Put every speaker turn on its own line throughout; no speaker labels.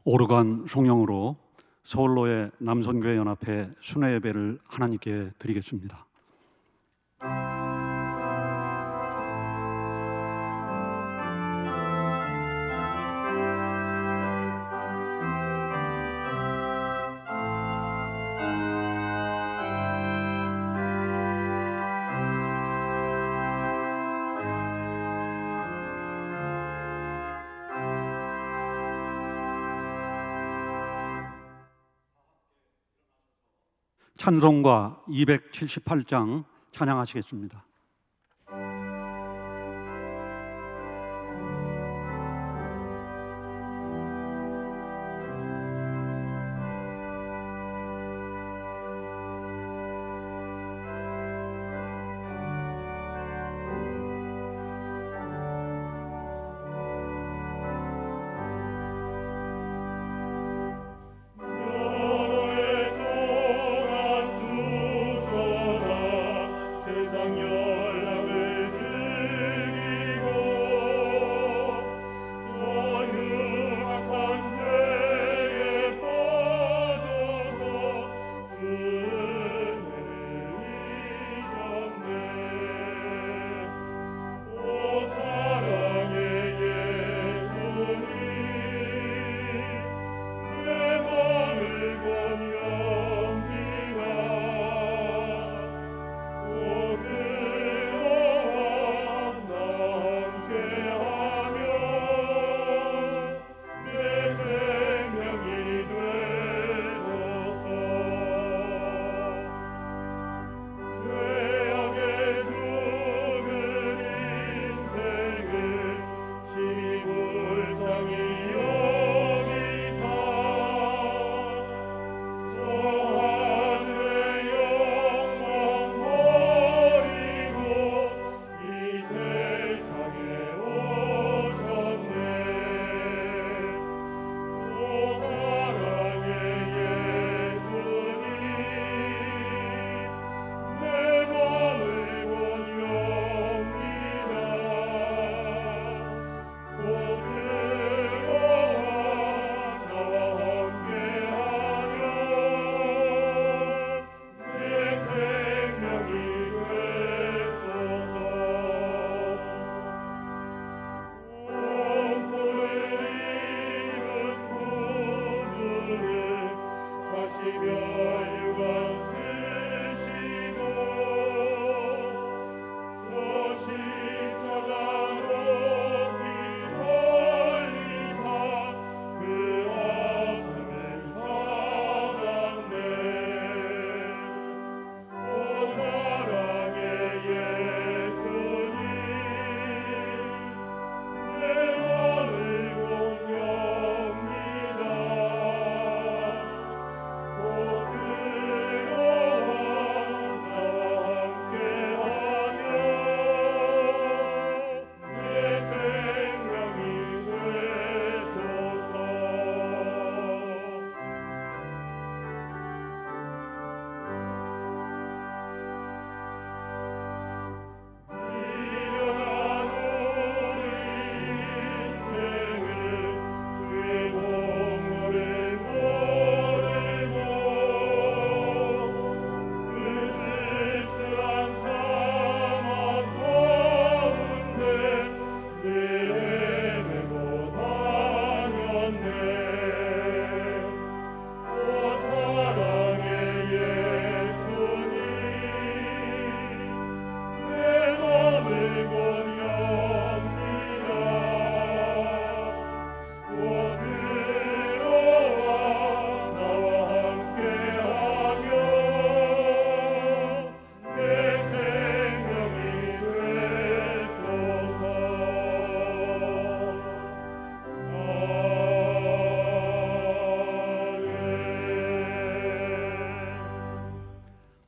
오르간 송영으로 서울로의 남선교회 연합회 순회 예배를 하나님께 드리겠습니다. 찬송가 278장 찬양하시겠습니다.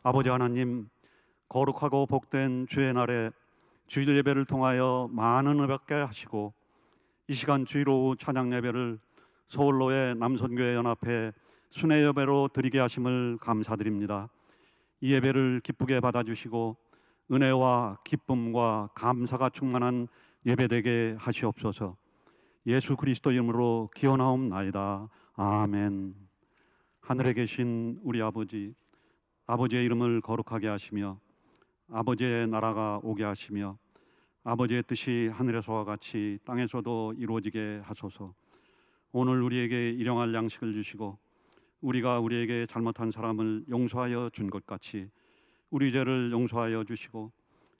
아버지 하나님, 거룩하고 복된 주의 날에 주일 예배를 통하여 많은 은혜받게 하시고 이 시간 주일 오후 찬양 예배를 서울로의 남선교회 연합회 순회 예배로 드리게 하심을 감사드립니다. 이 예배를 기쁘게 받아주시고 은혜와 기쁨과 감사가 충만한 예배되게 하시옵소서. 예수 그리스도 이름으로 기원하옵나이다. 아멘. 하늘에 계신 우리 아버지, 아버지의 이름을 거룩하게 하시며 아버지의 나라가 오게 하시며 아버지의 뜻이 하늘에서와 같이 땅에서도 이루어지게 하소서. 오늘 우리에게 일용할 양식을 주시고 우리가 우리에게 잘못한 사람을 용서하여 준 것 같이 우리 죄를 용서하여 주시고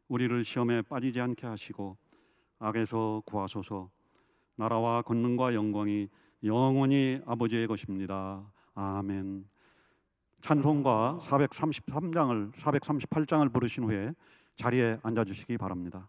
우리를 시험에 빠지지 않게 하시고 악에서 구하소서. 나라와 권능과 영광이 영원히 아버지의 것입니다. 아멘. 찬송가 438장을 부르신 후에 자리에 앉아주시기 바랍니다.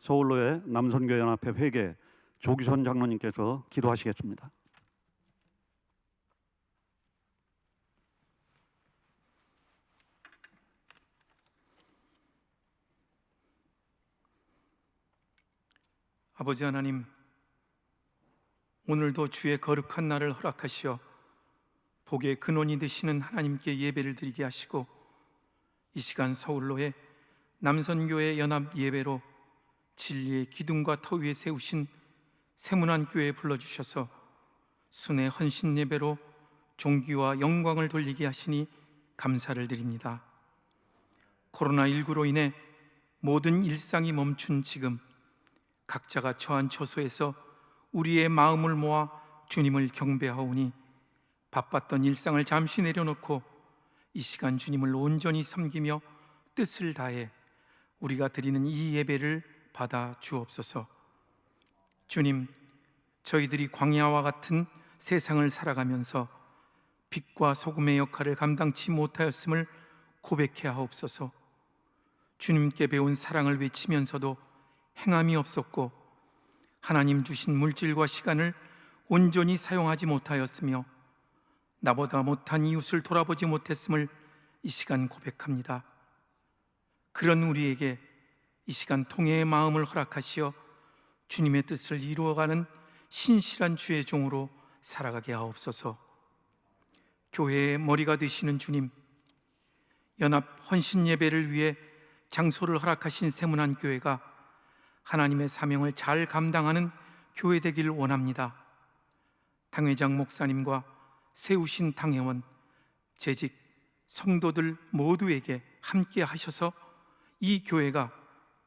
서울로의 남선교연합회 회계 조기선 장로님께서 기도하시겠습니다.
아버지 하나님, 오늘도 주의 거룩한 날을 허락하시어 복의 근원이 되시는 하나님께 예배를 드리게 하시고 이 시간 서울로의 남선교회 연합 예배로 진리의 기둥과 터 위에 세우신 세문안 교회에 불러주셔서 순회 헌신 예배로 존귀와 영광을 돌리게 하시니 감사를 드립니다. 코로나19로 인해 모든 일상이 멈춘 지금 각자가 처한 처소에서 우리의 마음을 모아 주님을 경배하오니 바빴던 일상을 잠시 내려놓고 이 시간 주님을 온전히 섬기며 뜻을 다해 우리가 드리는 이 예배를 받아 주옵소서. 주님, 저희들이 광야와 같은 세상을 살아가면서 빛과 소금의 역할을 감당치 못하였음을 고백해 하옵소서. 주님께 배운 사랑을 외치면서도 행함이 없었고 하나님 주신 물질과 시간을 온전히 사용하지 못하였으며 나보다 못한 이웃을 돌아보지 못했음을 이 시간 고백합니다. 그런 우리에게 이 시간 통회의 마음을 허락하시어 주님의 뜻을 이루어가는 신실한 주의 종으로 살아가게 하옵소서. 교회의 머리가 되시는 주님, 연합 헌신 예배를 위해 장소를 허락하신 세문안 교회가 하나님의 사명을 잘 감당하는 교회 되길 원합니다. 당회장 목사님과 세우신 당회원, 재직, 성도들 모두에게 함께 하셔서 이 교회가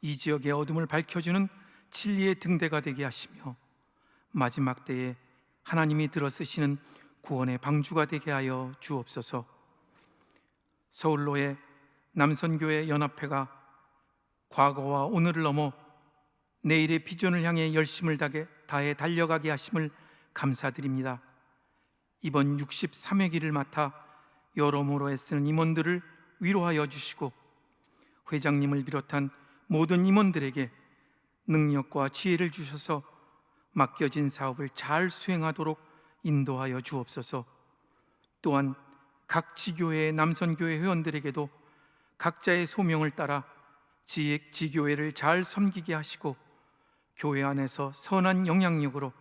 이 지역의 어둠을 밝혀주는 진리의 등대가 되게 하시며 마지막 때에 하나님이 들어쓰시는 구원의 방주가 되게 하여 주옵소서. 서울로의 남선교회 연합회가 과거와 오늘을 넘어 내일의 비전을 향해 열심을 다해 달려가게 하심을 감사드립니다. 이번 63회기를 맡아 여러모로 애쓰는 임원들을 위로하여 주시고 회장님을 비롯한 모든 임원들에게 능력과 지혜를 주셔서 맡겨진 사업을 잘 수행하도록 인도하여 주옵소서. 또한 각 지교회의 남선교회 회원들에게도 각자의 소명을 따라 지교회를 잘 섬기게 하시고 교회 안에서 선한 영향력으로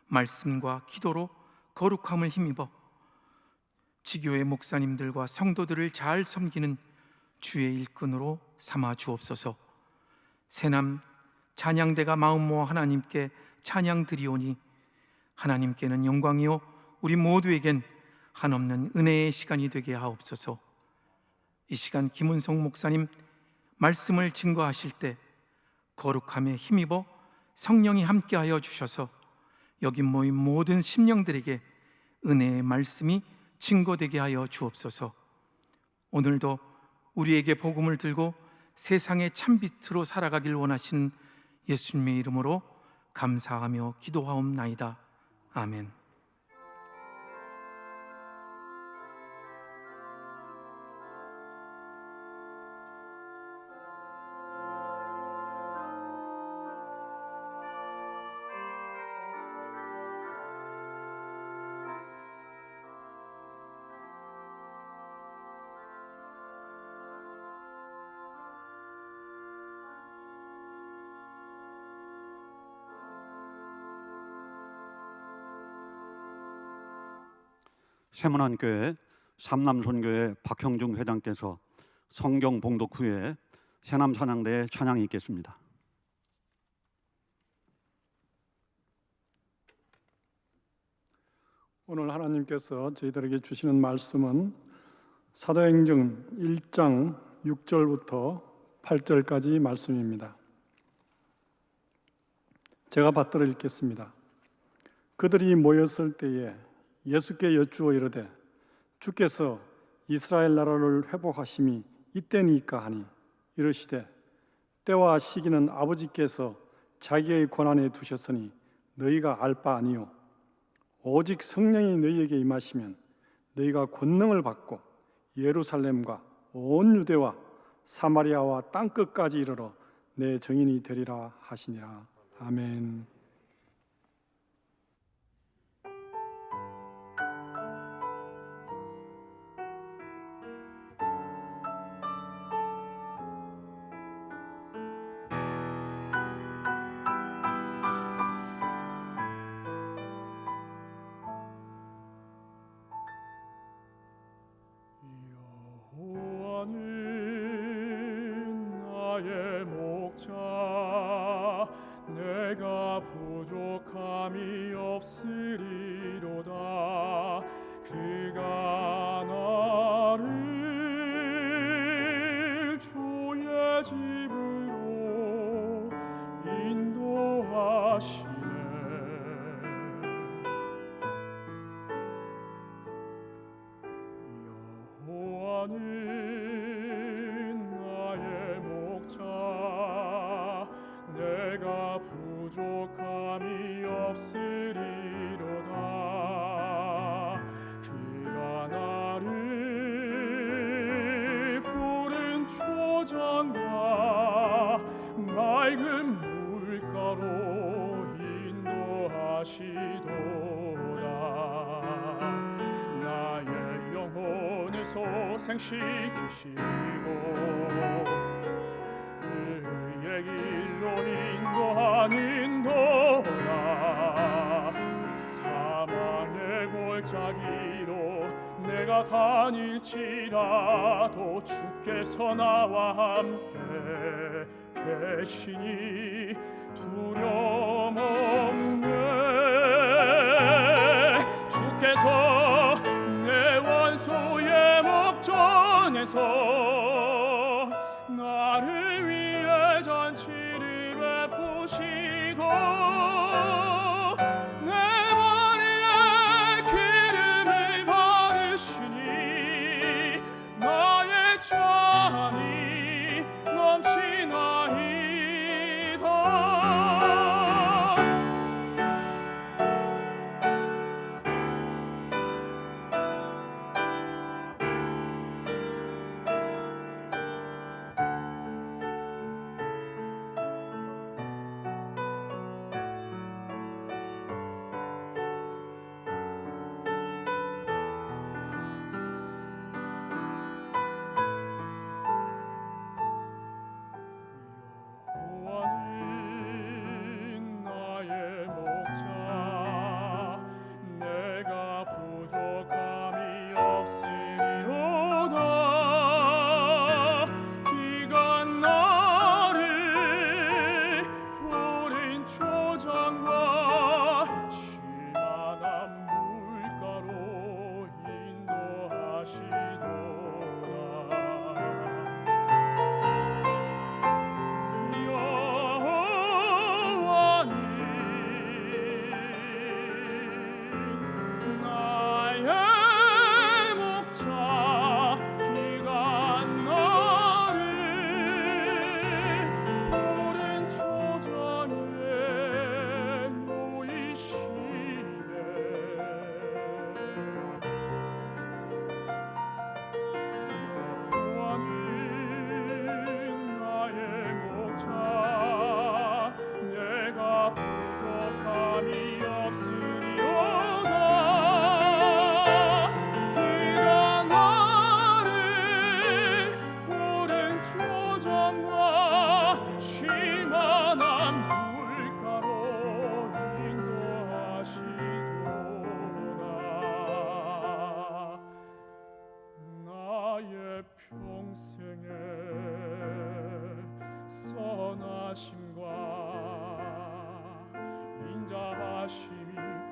말씀과 기도로 거룩함을 힘입어 지교회 목사님들과 성도들을 잘 섬기는 주의 일꾼으로 삼아 주옵소서. 새남 찬양대가 마음 모아 하나님께 찬양 드리오니 하나님께는 영광이요 우리 모두에겐 한없는 은혜의 시간이 되게 하옵소서. 이 시간 김은성 목사님 말씀을 증거하실 때 거룩함에 힘입어 성령이 함께하여 주셔서 여기 모인 모든 심령들에게 은혜의 말씀이 증거되게 하여 주옵소서. 오늘도 우리에게 복음을 들고 세상의 참빛으로 살아가길 원하시는 예수님의 이름으로 감사하며 기도하옵나이다. 아멘.
세문안교회 삼남선교회 박형중 회장께서 성경 봉독 후에 새남 찬양대의 찬양이 있겠습니다.
오늘 하나님께서 저희들에게 주시는 말씀은 사도행전 1장 6절부터 8절까지 말씀입니다. 제가 받들어 읽겠습니다. 그들이 모였을 때에 예수께 여쭈어 이르되 주께서 이스라엘 나라를 회복하심이 이때니까 하니 이르시되 때와 시기는 아버지께서 자기의 권한에 두셨으니 너희가 알 바 아니요 오직 성령이 너희에게 임하시면 너희가 권능을 받고 예루살렘과 온 유대와 사마리아와 땅끝까지 이르러 내 증인이 되리라 하시니라. 아멘.
나의 목자 내가 부족함이 없으리로다. 그가 나를 주의 집으로 인도하시네. 여호와는 내가 부족함이 없으리로다. 그가 나를 푸른 초장과 맑은 물가로 인도하시도다. 나의 영혼을 소생시키시고 그의 길로 인도하는도다. 사망의 골짜기로 내가 다닐지라도 주께서 나와 함께 계시니 두려움 없네. 주께서 내 원수의 목전에서 나를 위해 잔치를 베푸시고 내 머리에 기름을 바르시니 나의 잔이 넘치나이다. 여호와는 나의 목자, 내가 부족함이 없으리로다. 그가 나를 푸른 초장과 쉴만한 물가로 인도하시도다. 여호와는 나의 목자, 그가 나를 푸른 초장에 누이시네. 여호와는 나의 목자, 내가 부족함이 없으리로다. 그가 나를 푸른 초장과 쉴만한 물가로 인도하시도다. 나의 평생에 선하심과 인자하심이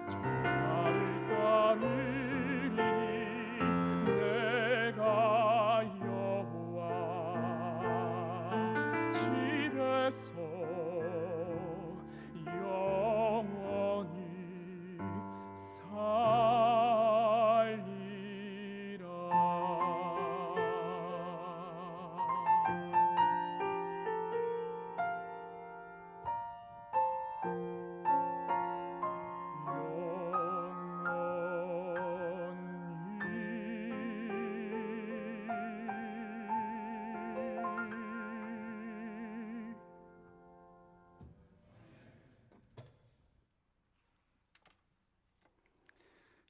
정말을 따르리니 내가 여호와 집에서 영원히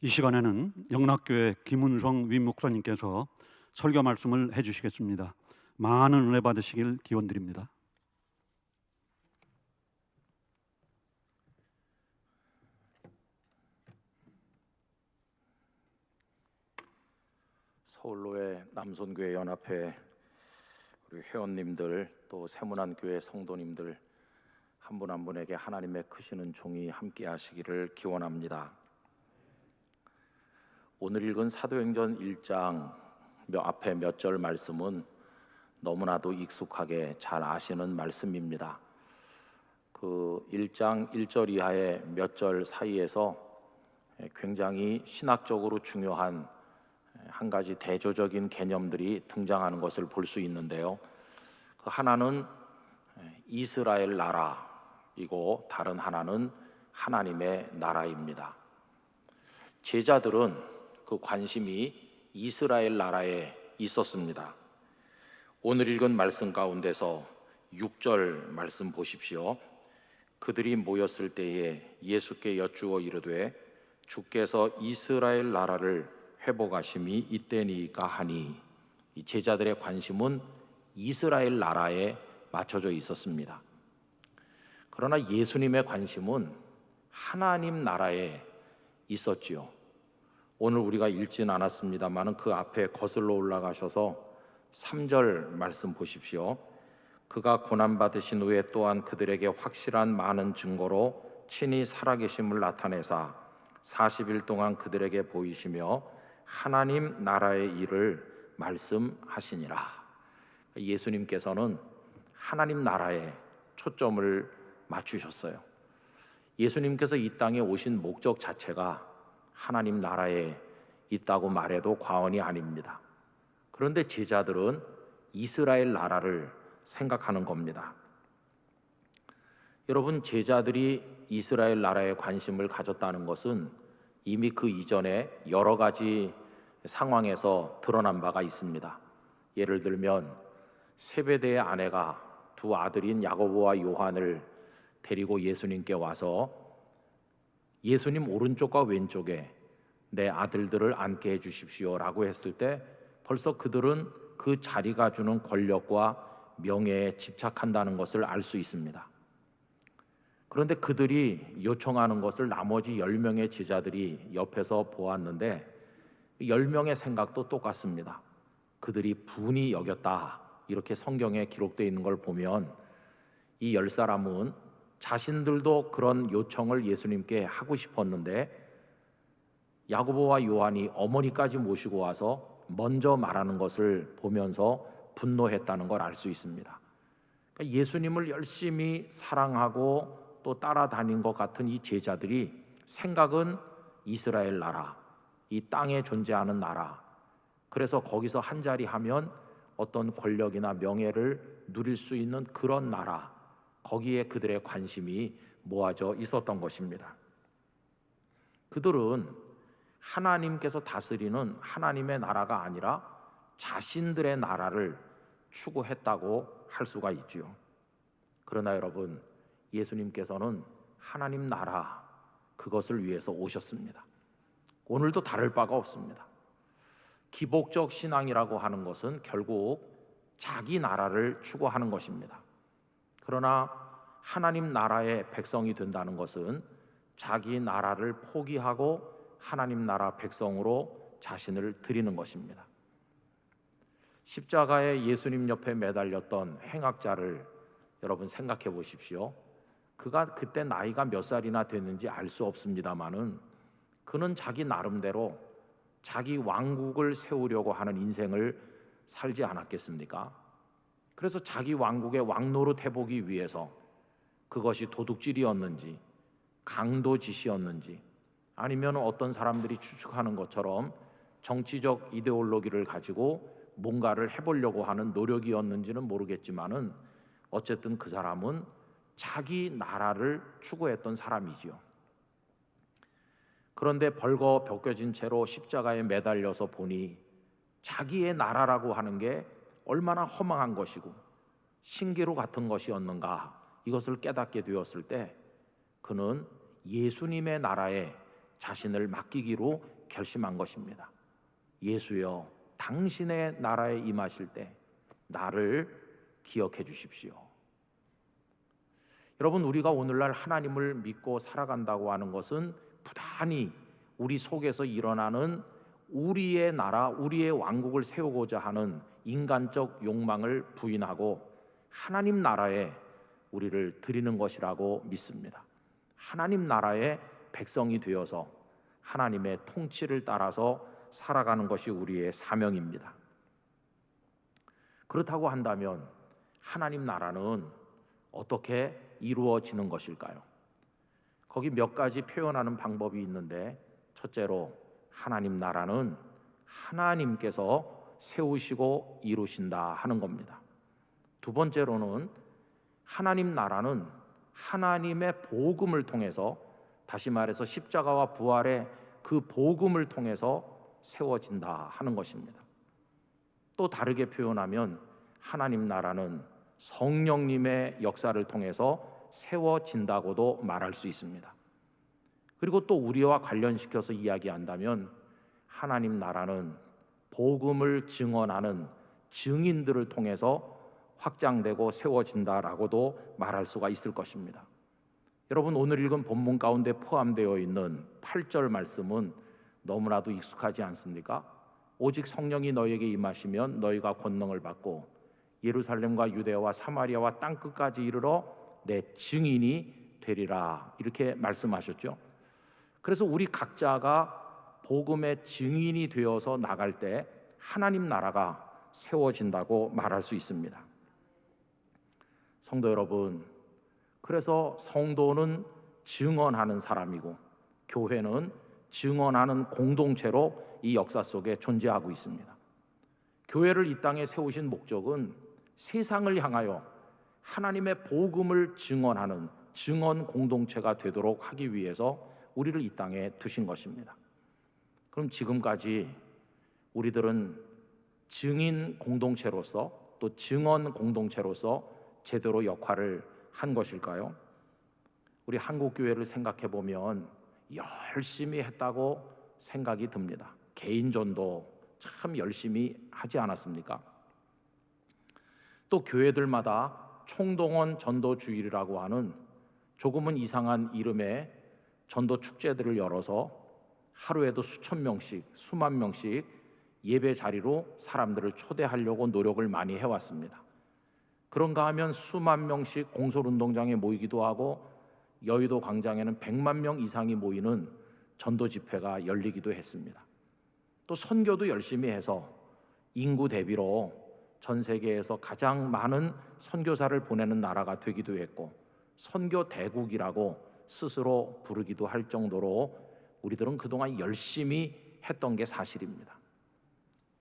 이 시간에는 영락교회 김은성 위목사님께서 설교 말씀을 해주시겠습니다. 많은 은혜 받으시길 기원드립니다.
서울로의 남손교회 연합회 우리 회원님들 또 세문안교회 성도님들 한 분 한 분에게 하나님의 크시는 종이 함께 하시기를 기원합니다. 오늘 읽은 사도행전 1장 앞에 몇 절 말씀은 너무나도 익숙하게 잘 아시는 말씀입니다. 그 1장 1절 이하의 몇 절 사이에서 굉장히 신학적으로 중요한 한 가지 대조적인 개념들이 등장하는 것을 볼 수 있는데요. 그 하나는 이스라엘 나라이고 다른 하나는 하나님의 나라입니다. 제자들은 그 관심이 이스라엘 나라에 있었습니다. 오늘 읽은 말씀 가운데서 6절 말씀 보십시오. 그들이 모였을 때에 예수께 여쭈어 이르되 주께서 이스라엘 나라를 회복하심이 이때니까 하니, 이 제자들의 관심은 이스라엘 나라에 맞춰져 있었습니다. 그러나 예수님의 관심은 하나님 나라에 있었지요. 오늘 우리가 읽진 않았습니다만 그 앞에 거슬러 올라가셔서 3절 말씀 보십시오. 그가 고난받으신 후에 또한 그들에게 확실한 많은 증거로 친히 살아계심을 나타내사 40일 동안 그들에게 보이시며 하나님 나라의 일을 말씀하시니라. 예수님께서는 하나님 나라에 초점을 맞추셨어요. 예수님께서 이 땅에 오신 목적 자체가 하나님 나라에 있다고 말해도 과언이 아닙니다. 그런데 제자들은 이스라엘 나라를 생각하는 겁니다. 여러분, 제자들이 이스라엘 나라에 관심을 가졌다는 것은 이미 그 이전에 여러 가지 상황에서 드러난 바가 있습니다. 예를 들면 세베대의 아내가 두 아들인 야고보와 요한을 데리고 예수님께 와서 예수님 오른쪽과 왼쪽에 내 아들들을 앉게 해주십시오 라고 했을 때 벌써 그들은 그 자리가 주는 권력과 명예에 집착한다는 것을 알 수 있습니다. 그런데 그들이 요청하는 것을 나머지 10명의 제자들이 옆에서 보았는데 10명의 생각도 똑같습니다. 그들이 분이 여겼다, 이렇게 성경에 기록되어 있는 걸 보면 이 10사람은 자신들도 그런 요청을 예수님께 하고 싶었는데 야고보와 요한이 어머니까지 모시고 와서 먼저 말하는 것을 보면서 분노했다는 걸 알 수 있습니다. 그러니까 예수님을 열심히 사랑하고 또 따라다닌 것 같은 이 제자들이 생각은 이스라엘 나라, 이 땅에 존재하는 나라, 그래서 거기서 한 자리 하면 어떤 권력이나 명예를 누릴 수 있는 그런 나라, 거기에 그들의 관심이 모아져 있었던 것입니다. 그들은 하나님께서 다스리는 하나님의 나라가 아니라 자신들의 나라를 추구했다고 할 수가 있지요. 그러나 여러분, 예수님께서는 하나님 나라, 그것을 위해서 오셨습니다. 오늘도 다를 바가 없습니다. 기복적 신앙이라고 하는 것은 결국 자기 나라를 추구하는 것입니다. 그러나 하나님 나라의 백성이 된다는 것은 자기 나라를 포기하고 하나님 나라 백성으로 자신을 드리는 것입니다. 십자가에 예수님 옆에 매달렸던 행악자를 여러분 생각해 보십시오. 그가 그때 나이가 몇 살이나 됐는지 알 수 없습니다마는 그는 자기 나름대로 자기 왕국을 세우려고 하는 인생을 살지 않았겠습니까? 그래서 자기 왕국의 왕노릇 해보기 위해서 그것이 도둑질이었는지 강도짓이었는지 아니면 어떤 사람들이 추측하는 것처럼 정치적 이데올로기를 가지고 뭔가를 해보려고 하는 노력이었는지는 모르겠지만은 어쨌든 그 사람은 자기 나라를 추구했던 사람이지요. 그런데 벌거 벗겨진 채로 십자가에 매달려서 보니 자기의 나라라고 하는 게 얼마나 허망한 것이고 신기루 같은 것이었는가, 이것을 깨닫게 되었을 때 그는 예수님의 나라에 자신을 맡기기로 결심한 것입니다. 예수여, 당신의 나라에 임하실 때 나를 기억해 주십시오. 여러분, 우리가 오늘날 하나님을 믿고 살아간다고 하는 것은 부단히 우리 속에서 일어나는 우리의 나라, 우리의 왕국을 세우고자 하는 인간적 욕망을 부인하고 하나님 나라에 우리를 드리는 것이라고 믿습니다. 하나님 나라의 백성이 되어서 하나님의 통치를 따라서 살아가는 것이 우리의 사명입니다. 그렇다고 한다면 하나님 나라는 어떻게 이루어지는 것일까요? 거기 몇 가지 표현하는 방법이 있는데, 첫째로 하나님 나라는 하나님께서 세우시고 이루신다 하는 겁니다. 두 번째로는 하나님 나라는 하나님의 복음을 통해서, 다시 말해서 십자가와 부활의 그 복음을 통해서 세워진다 하는 것입니다. 또 다르게 표현하면 하나님 나라는 성령님의 역사를 통해서 세워진다고도 말할 수 있습니다. 그리고 또 우리와 관련시켜서 이야기한다면 하나님 나라는 복음을 증언하는 증인들을 통해서 확장되고 세워진다라고도 말할 수가 있을 것입니다. 여러분, 오늘 읽은 본문 가운데 포함되어 있는 8절 말씀은 너무나도 익숙하지 않습니까? 오직 성령이 너희에게 임하시면 너희가 권능을 받고 예루살렘과 유대와 사마리아와 땅끝까지 이르러 내 증인이 되리라, 이렇게 말씀하셨죠. 그래서 우리 각자가 복음의 증인이 되어서 나갈 때 하나님 나라가 세워진다고 말할 수 있습니다. 성도 여러분, 그래서 성도는 증언하는 사람이고 교회는 증언하는 공동체로 이 역사 속에 존재하고 있습니다. 교회를 이 땅에 세우신 목적은 세상을 향하여 하나님의 복음을 증언하는 증언 공동체가 되도록 하기 위해서 우리를 이 땅에 두신 것입니다. 그럼 지금까지 우리들은 증인 공동체로서 또 증언 공동체로서 제대로 역할을 한 것일까요? 우리 한국교회를 생각해 보면 열심히 했다고 생각이 듭니다. 개인전도 참 열심히 하지 않았습니까? 또 교회들마다 총동원 전도주일이라고 하는 조금은 이상한 이름의 전도 축제들을 열어서 하루에도 수천 명씩, 수만 명씩 예배 자리로 사람들을 초대하려고 노력을 많이 해왔습니다. 그런가 하면 수만 명씩 공설운동장에 모이기도 하고 여의도 광장에는 100만 명 이상이 모이는 전도 집회가 열리기도 했습니다. 또 선교도 열심히 해서 인구 대비로 전 세계에서 가장 많은 선교사를 보내는 나라가 되기도 했고 선교 대국이라고 스스로 부르기도 할 정도로 우리들은 그동안 열심히 했던 게 사실입니다.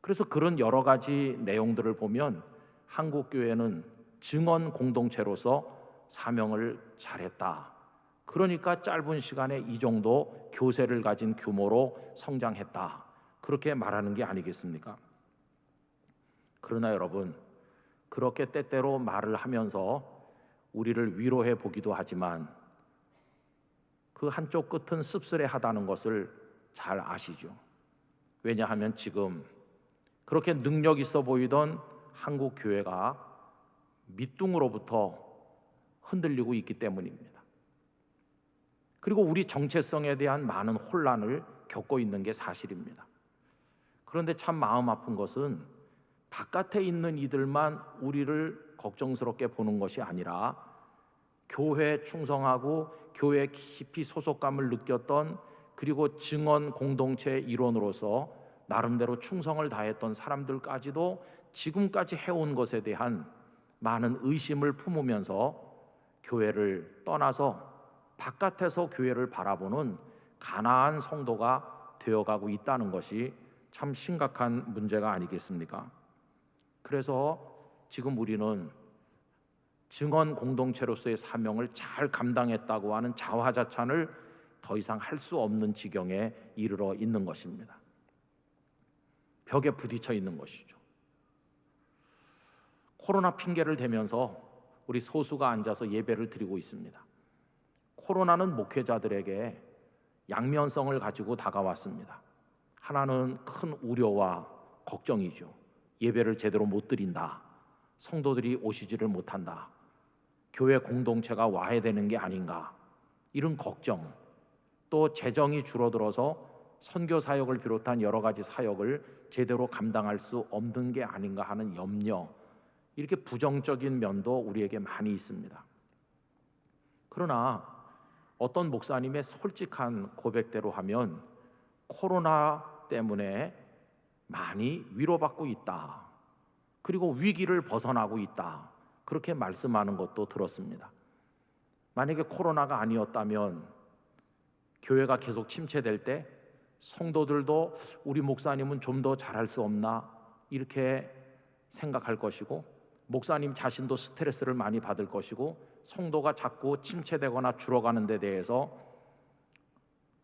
그래서 그런 여러 가지 내용들을 보면 한국교회는 증언 공동체로서 사명을 잘했다. 그러니까 짧은 시간에 이 정도 교세를 가진 규모로 성장했다. 그렇게 말하는 게 아니겠습니까? 그러나 여러분, 그렇게 때때로 말을 하면서 우리를 위로해 보기도 하지만 그 한쪽 끝은 씁쓸해하다는 것을 잘 아시죠. 왜냐하면 지금 그렇게 능력 있어 보이던 한국 교회가 밑둥으로부터 흔들리고 있기 때문입니다. 그리고 우리 정체성에 대한 많은 혼란을 겪고 있는 게 사실입니다. 그런데 참 마음 아픈 것은 바깥에 있는 이들만 우리를 걱정스럽게 보는 것이 아니라 교회에 충성하고 교회에 깊이 소속감을 느꼈던, 그리고 증언 공동체 일원으로서 나름대로 충성을 다했던 사람들까지도 지금까지 해온 것에 대한 많은 의심을 품으면서 교회를 떠나서 바깥에서 교회를 바라보는 가난한 성도가 되어가고 있다는 것이 참 심각한 문제가 아니겠습니까? 그래서 지금 우리는 증언 공동체로서의 사명을 잘 감당했다고 하는 자화자찬을 더 이상 할 수 없는 지경에 이르러 있는 것입니다. 벽에 부딪혀 있는 것이죠. 코로나 핑계를 대면서 우리 소수가 앉아서 예배를 드리고 있습니다. 코로나는 목회자들에게 양면성을 가지고 다가왔습니다. 하나는 큰 우려와 걱정이죠. 예배를 제대로 못 드린다. 성도들이 오시지를 못한다. 교회 공동체가 와해되는 게 아닌가. 이런 걱정. 또 재정이 줄어들어서 선교 사역을 비롯한 여러 가지 사역을 제대로 감당할 수 없는 게 아닌가 하는 염려. 이렇게 부정적인 면도 우리에게 많이 있습니다. 그러나 어떤 목사님의 솔직한 고백대로 하면 코로나 때문에 많이 위로받고 있다. 그리고 위기를 벗어나고 있다. 그렇게 말씀하는 것도 들었습니다. 만약에 코로나가 아니었다면 교회가 계속 침체될 때 성도들도 우리 목사님은 좀 더 잘할 수 없나 이렇게 생각할 것이고, 목사님 자신도 스트레스를 많이 받을 것이고, 성도가 자꾸 침체되거나 줄어가는 데 대해서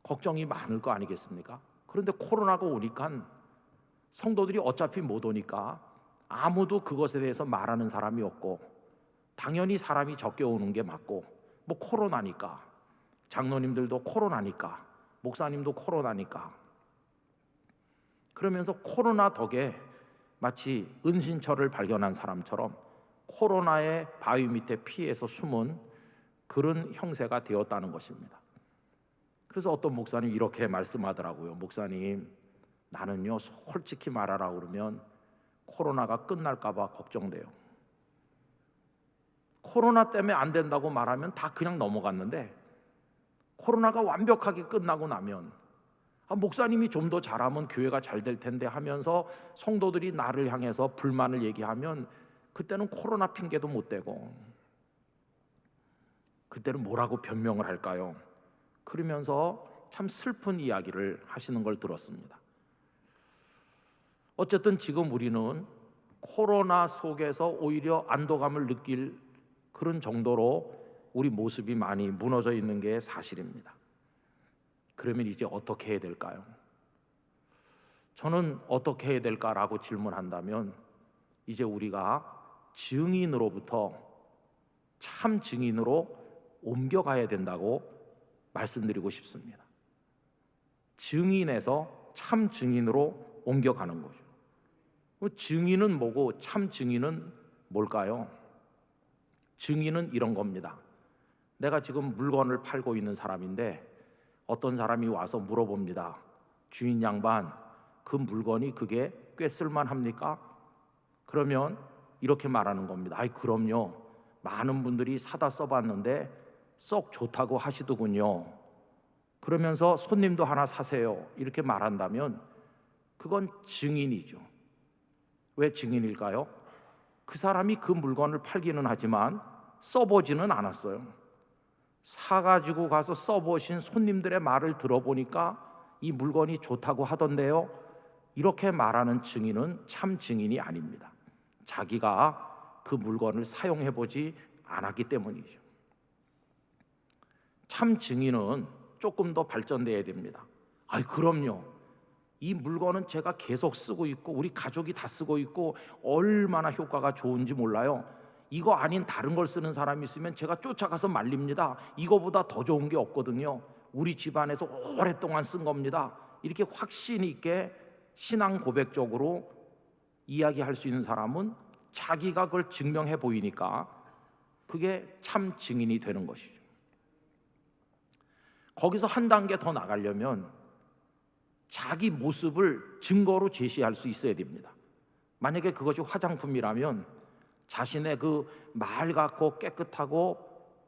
걱정이 많을 거 아니겠습니까? 그런데 코로나가 오니까 성도들이 어차피 못 오니까 아무도 그것에 대해서 말하는 사람이 없고, 당연히 사람이 적게 오는 게 맞고, 뭐 코로나니까, 장로님들도 코로나니까, 목사님도 코로나니까, 그러면서 코로나 덕에 마치 은신처를 발견한 사람처럼 코로나의 바위 밑에 피해서 숨은 그런 형세가 되었다는 것입니다. 그래서 어떤 목사님이 이렇게 말씀하더라고요. 목사님, 나는요 솔직히 말하라 그러면 코로나가 끝날까 봐 걱정돼요. 코로나 때문에 안 된다고 말하면 다 그냥 넘어갔는데 코로나가 완벽하게 끝나고 나면 목사님이 좀 더 잘하면 교회가 잘 될 텐데 하면서 성도들이 나를 향해서 불만을 얘기하면 그때는 코로나 핑계도 못 대고 그때는 뭐라고 변명을 할까요? 그러면서 참 슬픈 이야기를 하시는 걸 들었습니다. 어쨌든 지금 우리는 코로나 속에서 오히려 안도감을 느낄 그런 정도로 우리 모습이 많이 무너져 있는 게 사실입니다. 그러면 이제 어떻게 해야 될까요? 저는 어떻게 해야 될까라고 질문한다면 이제 우리가 증인으로부터 참 증인으로 옮겨가야 된다고 말씀드리고 싶습니다. 증인에서 참 증인으로 옮겨가는 거죠. 증인은 뭐고 참 증인은 뭘까요? 증인은 이런 겁니다. 내가 지금 물건을 팔고 있는 사람인데 어떤 사람이 와서 물어봅니다. 주인 양반, 그 물건이 그게 꽤 쓸만합니까? 그러면 이렇게 말하는 겁니다. 아이, 그럼요. 많은 분들이 사다 써봤는데 썩 좋다고 하시더군요. 그러면서 손님도 하나 사세요. 이렇게 말한다면 그건 증인이죠. 왜 증인일까요? 그 사람이 그 물건을 팔기는 하지만 써보지는 않았어요. 사가지고 가서 써보신 손님들의 말을 들어보니까 이 물건이 좋다고 하던데요. 이렇게 말하는 증인은 참 증인이 아닙니다. 자기가 그 물건을 사용해보지 않았기 때문이죠. 참 증인은 조금 더 발전돼야 됩니다. 아이, 그럼요. 이 물건은 제가 계속 쓰고 있고 우리 가족이 다 쓰고 있고 얼마나 효과가 좋은지 몰라요. 이거 아닌 다른 걸 쓰는 사람이 있으면 제가 쫓아가서 말립니다. 이거보다 더 좋은 게 없거든요. 우리 집안에서 오랫동안 쓴 겁니다. 이렇게 확신 있게 신앙 고백적으로 이야기할 수 있는 사람은 자기가 그걸 증명해 보이니까 그게 참 증인이 되는 것이죠. 거기서 한 단계 더 나가려면 자기 모습을 증거로 제시할 수 있어야 됩니다. 만약에 그것이 화장품이라면 자신의 그 맑고 깨끗하고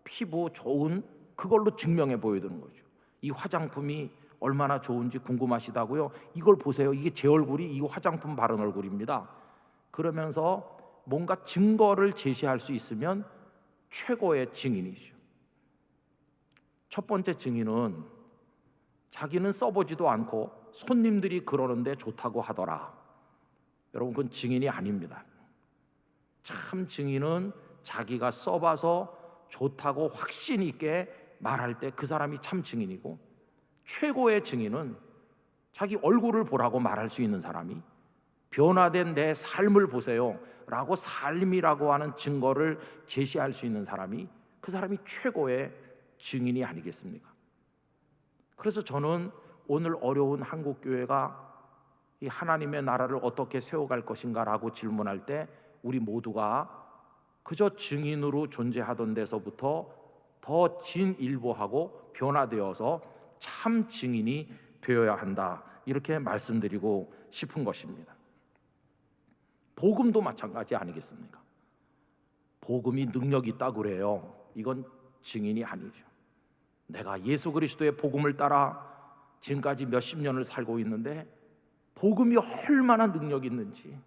피부 좋은 그걸로 증명해 보여야 되는 거죠. 이 화장품이 얼마나 좋은지 궁금하시다고요? 이걸 보세요. 이게 제 얼굴이 이 화장품 바른 얼굴입니다. 그러면서 뭔가 증거를 제시할 수 있으면 최고의 증인이죠. 첫 번째 증인은 자기는 써보지도 않고 손님들이 그러는데 좋다고 하더라. 여러분, 그건 증인이 아닙니다. 참 증인은 자기가 써봐서 좋다고 확신 있게 말할 때 그 사람이 참 증인이고, 최고의 증인은 자기 얼굴을 보라고 말할 수 있는 사람이 변화된 내 삶을 보세요 라고 삶이라고 하는 증거를 제시할 수 있는 사람이 그 사람이 최고의 증인이 아니겠습니까? 그래서 저는 오늘 어려운 한국교회가 이 하나님의 나라를 어떻게 세워갈 것인가라고 질문할 때 우리 모두가 그저 증인으로 존재하던 데서부터 더 진일보하고 변화되어서 참 증인이 되어야 한다, 이렇게 말씀드리고 싶은 것입니다. 복음도 마찬가지 아니겠습니까? 복음이 능력 있다고 그래요. 이건 증인이 아니죠. 내가 예수 그리스도의 복음을 따라 지금까지 몇십 년을 살고 있는데 복음이 얼마나 능력 있는지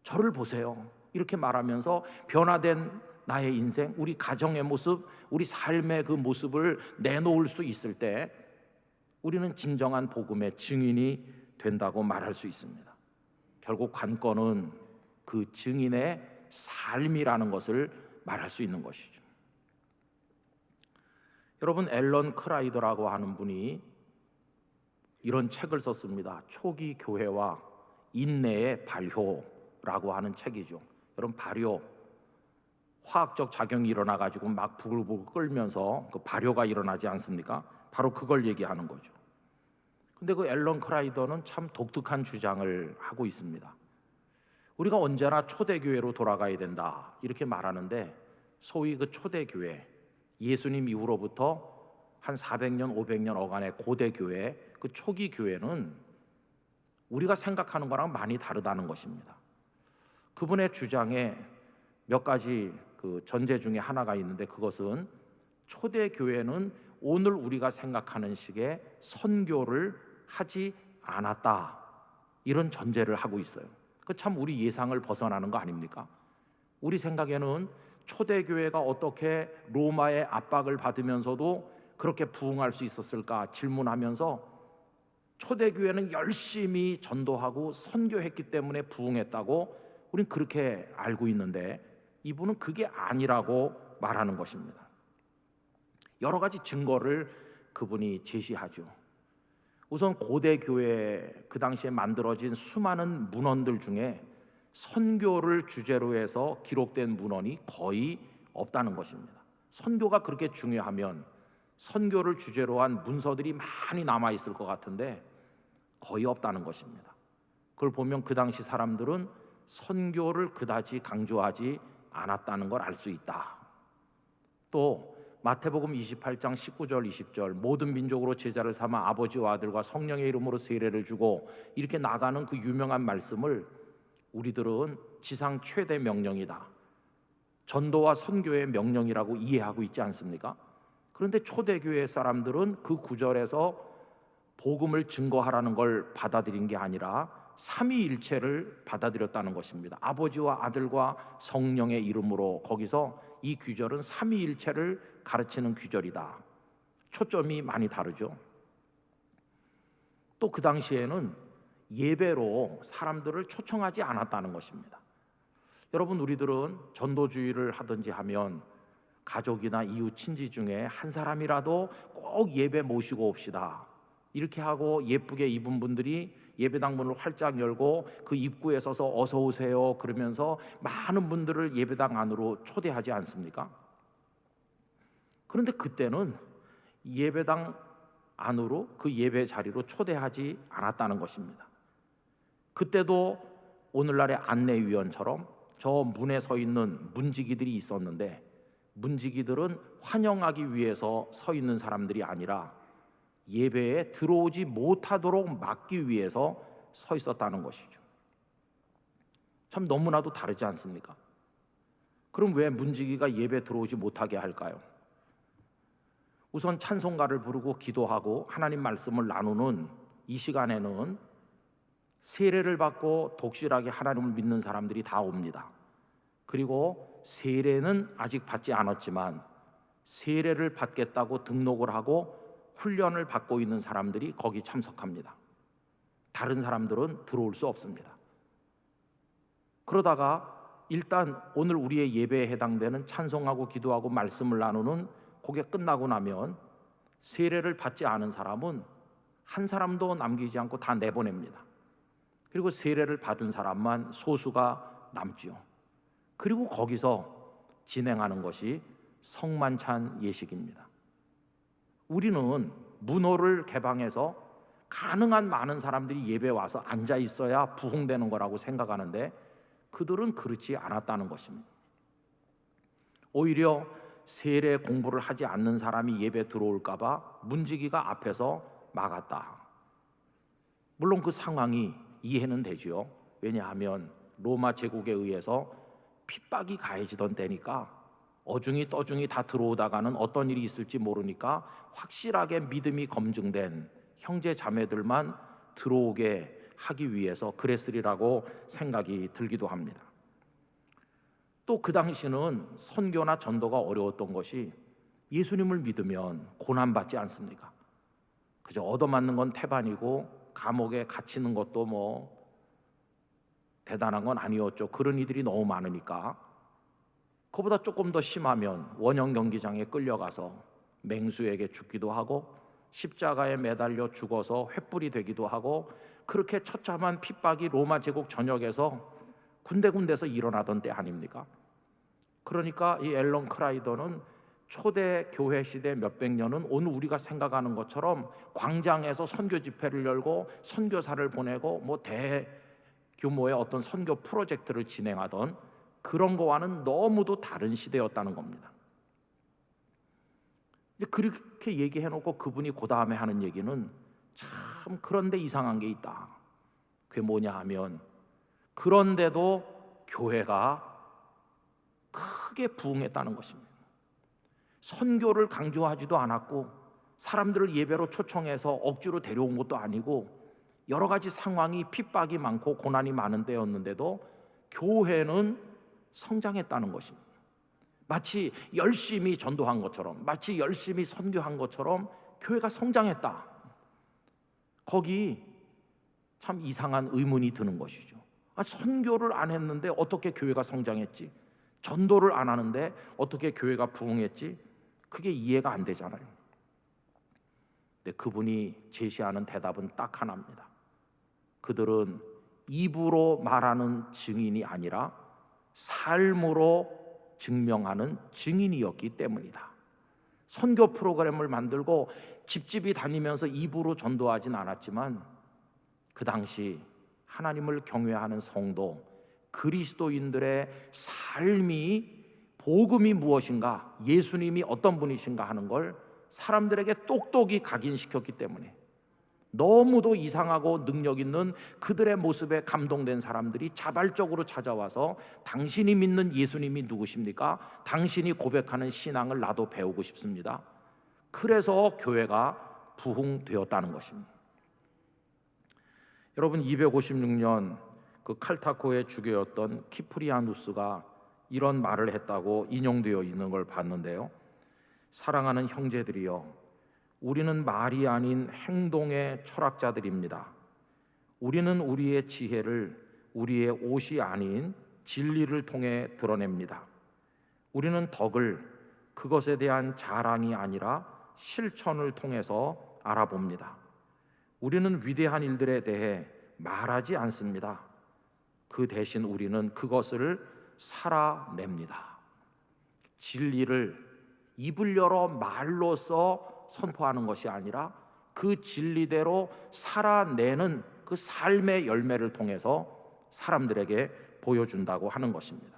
저를 보세요, 이렇게 말하면서 변화된 나의 인생, 우리 가정의 모습, 우리 삶의 그 모습을 내놓을 수 있을 때 우리는 진정한 복음의 증인이 된다고 말할 수 있습니다. 결국 관건은 그 증인의 삶이라는 것을 말할 수 있는 것이죠. 여러분, 앨런 크라이더라고 하는 분이 이런 책을 썼습니다. 초기 교회와 인내의 발효라고 하는 책이죠. 여러분, 발효, 화학적 작용이 일어나가지고 막 부글부글 끓면서 그 발효가 일어나지 않습니까? 바로 그걸 얘기하는 거죠. 근데 그 앨런 크라이더는 참 독특한 주장을 하고 있습니다. 우리가 언제나 초대교회로 돌아가야 된다, 이렇게 말하는데 소위 그 초대교회, 예수님 이후로부터 한 400년, 500년 어간의 고대 교회, 그 초기 교회는 우리가 생각하는 거랑 많이 다르다는 것입니다. 그분의 주장에 몇 가지 그 전제 중에 하나가 있는데, 그것은 초대 교회는 오늘 우리가 생각하는 식의 선교를 하지 않았다, 이런 전제를 하고 있어요. 그 참 우리 예상을 벗어나는 거 아닙니까? 우리 생각에는 초대 교회가 어떻게 로마의 압박을 받으면서도 그렇게 부흥할 수 있었을까 질문하면서, 초대 교회는 열심히 전도하고 선교했기 때문에 부흥했다고 우린 그렇게 알고 있는데, 이분은 그게 아니라고 말하는 것입니다. 여러 가지 증거를 그분이 제시하죠. 우선 고대 교회 그 당시에 만들어진 수많은 문헌들 중에 선교를 주제로 해서 기록된 문헌이 거의 없다는 것입니다. 선교가 그렇게 중요하면 선교를 주제로 한 문서들이 많이 남아 있을 것 같은데 거의 없다는 것입니다. 그걸 보면 그 당시 사람들은 선교를 그다지 강조하지 않았다는 걸 알 수 있다. 또 마태복음 28장 19절 20절, 모든 민족으로 제자를 삼아 아버지와 아들과 성령의 이름으로 세례를 주고, 이렇게 나가는 그 유명한 말씀을 우리들은 지상 최대 명령이다, 전도와 선교의 명령이라고 이해하고 있지 않습니까? 그런데 초대교회 사람들은 그 구절에서 복음을 증거하라는 걸 받아들인 게 아니라 삼위일체를 받아들였다는 것입니다. 아버지와 아들과 성령의 이름으로, 거기서 이 규절은 삼위일체를 가르치는 규절이다. 초점이 많이 다르죠. 또 그 당시에는 예배로 사람들을 초청하지 않았다는 것입니다. 여러분, 우리들은 전도주의를 하든지 하면 가족이나 이웃 친지 중에 한 사람이라도 꼭 예배 모시고 옵시다, 이렇게 하고 예쁘게 입은 분들이 예배당 문을 활짝 열고 그 입구에 서서 어서 오세요 그러면서 많은 분들을 예배당 안으로 초대하지 않습니까? 그런데 그때는 예배당 안으로, 그 예배 자리로 초대하지 않았다는 것입니다. 그때도 오늘날의 안내위원처럼 저 문에 서 있는 문지기들이 있었는데, 문지기들은 환영하기 위해서 서 있는 사람들이 아니라 예배에 들어오지 못하도록 막기 위해서 서 있었다는 것이죠. 참 너무나도 다르지 않습니까? 그럼 왜 문지기가 예배 들어오지 못하게 할까요? 우선 찬송가를 부르고 기도하고 하나님 말씀을 나누는 이 시간에는 세례를 받고 독실하게 하나님을 믿는 사람들이 다 옵니다. 그리고 세례는 아직 받지 않았지만 세례를 받겠다고 등록을 하고 훈련을 받고 있는 사람들이 거기 참석합니다. 다른 사람들은 들어올 수 없습니다. 그러다가 일단 오늘 우리의 예배에 해당되는 찬송하고 기도하고 말씀을 나누는 그게 끝나고 나면 세례를 받지 않은 사람은 한 사람도 남기지 않고 다 내보냅니다. 그리고 세례를 받은 사람만 소수가 남지요. 그리고 거기서 진행하는 것이 성만찬 예식입니다. 우리는 문호를 개방해서 가능한 많은 사람들이 예배에 와서 앉아 있어야 부흥되는 거라고 생각하는데, 그들은 그렇지 않았다는 것입니다. 오히려 세례 공부를 하지 않는 사람이 예배 들어올까 봐 문지기가 앞에서 막았다. 물론 그 상황이 이해는 되지요. 왜냐하면 로마 제국에 의해서 핍박이 가해지던 때니까 어중이 떠중이 다 들어오다가는 어떤 일이 있을지 모르니까 확실하게 믿음이 검증된 형제 자매들만 들어오게 하기 위해서 그랬으리라고 생각이 들기도 합니다. 또 그 당시는 선교나 전도가 어려웠던 것이, 예수님을 믿으면 고난받지 않습니까? 그저 얻어맞는 건 태반이고 감옥에 갇히는 것도 뭐 대단한 건 아니었죠. 그런 이들이 너무 많으니까. 그보다 조금 더 심하면 원형 경기장에 끌려가서 맹수에게 죽기도 하고 십자가에 매달려 죽어서 횃불이 되기도 하고, 그렇게 처참한 핍박이 로마 제국 전역에서 군데군데서 일어나던 때 아닙니까? 그러니까 이 앨런 크라이더는 초대 교회 시대 몇백 년은 오늘 우리가 생각하는 것처럼 광장에서 선교 집회를 열고 선교사를 보내고 뭐 대규모의 어떤 선교 프로젝트를 진행하던 그런 거와는 너무도 다른 시대였다는 겁니다. 근데 그렇게 얘기해놓고 그분이 그 다음에 하는 얘기는 참 그런데 이상한 게 있다. 그게 뭐냐 하면, 그런데도 교회가 크게 부흥했다는 것입니다. 선교를 강조하지도 않았고 사람들을 예배로 초청해서 억지로 데려온 것도 아니고 여러 가지 상황이 핍박이 많고 고난이 많은 때였는데도 교회는 성장했다는 것입니다. 마치 열심히 전도한 것처럼, 마치 열심히 선교한 것처럼 교회가 성장했다. 거기 참 이상한 의문이 드는 것이죠. 선교를 안 했는데 어떻게 교회가 성장했지? 전도를 안 하는데 어떻게 교회가 부흥했지? 그게 이해가 안 되잖아요. 근데 그분이 제시하는 대답은 딱 하나입니다. 그들은 입으로 말하는 증인이 아니라 삶으로 증명하는 증인이었기 때문이다. 선교 프로그램을 만들고 집집이 다니면서 입으로 전도하진 않았지만 그 당시 하나님을 경외하는 성도, 그리스도인들의 삶이, 복음이 무엇인가, 예수님이 어떤 분이신가 하는 걸 사람들에게 똑똑히 각인시켰기 때문에 너무도 이상하고 능력 있는 그들의 모습에 감동된 사람들이 자발적으로 찾아와서 당신이 믿는 예수님이 누구십니까? 당신이 고백하는 신앙을 나도 배우고 싶습니다. 그래서 교회가 부흥되었다는 것입니다. 여러분, 256년 그 칼타코의 주교였던 키프리아누스가 이런 말을 했다고 인용되어 있는 걸 봤는데요. 사랑하는 형제들이여, 우리는 말이 아닌 행동의 철학자들입니다. 우리는 우리의 지혜를 우리의 옷이 아닌 진리를 통해 드러냅니다. 우리는 덕을 그것에 대한 자랑이 아니라 실천을 통해서 알아봅니다. 우리는 위대한 일들에 대해 말하지 않습니다. 그 대신 우리는 그것을 살아냅니다. 진리를 입을 열어 말로써 선포하는 것이 아니라 그 진리대로 살아내는 그 삶의 열매를 통해서 사람들에게 보여준다고 하는 것입니다.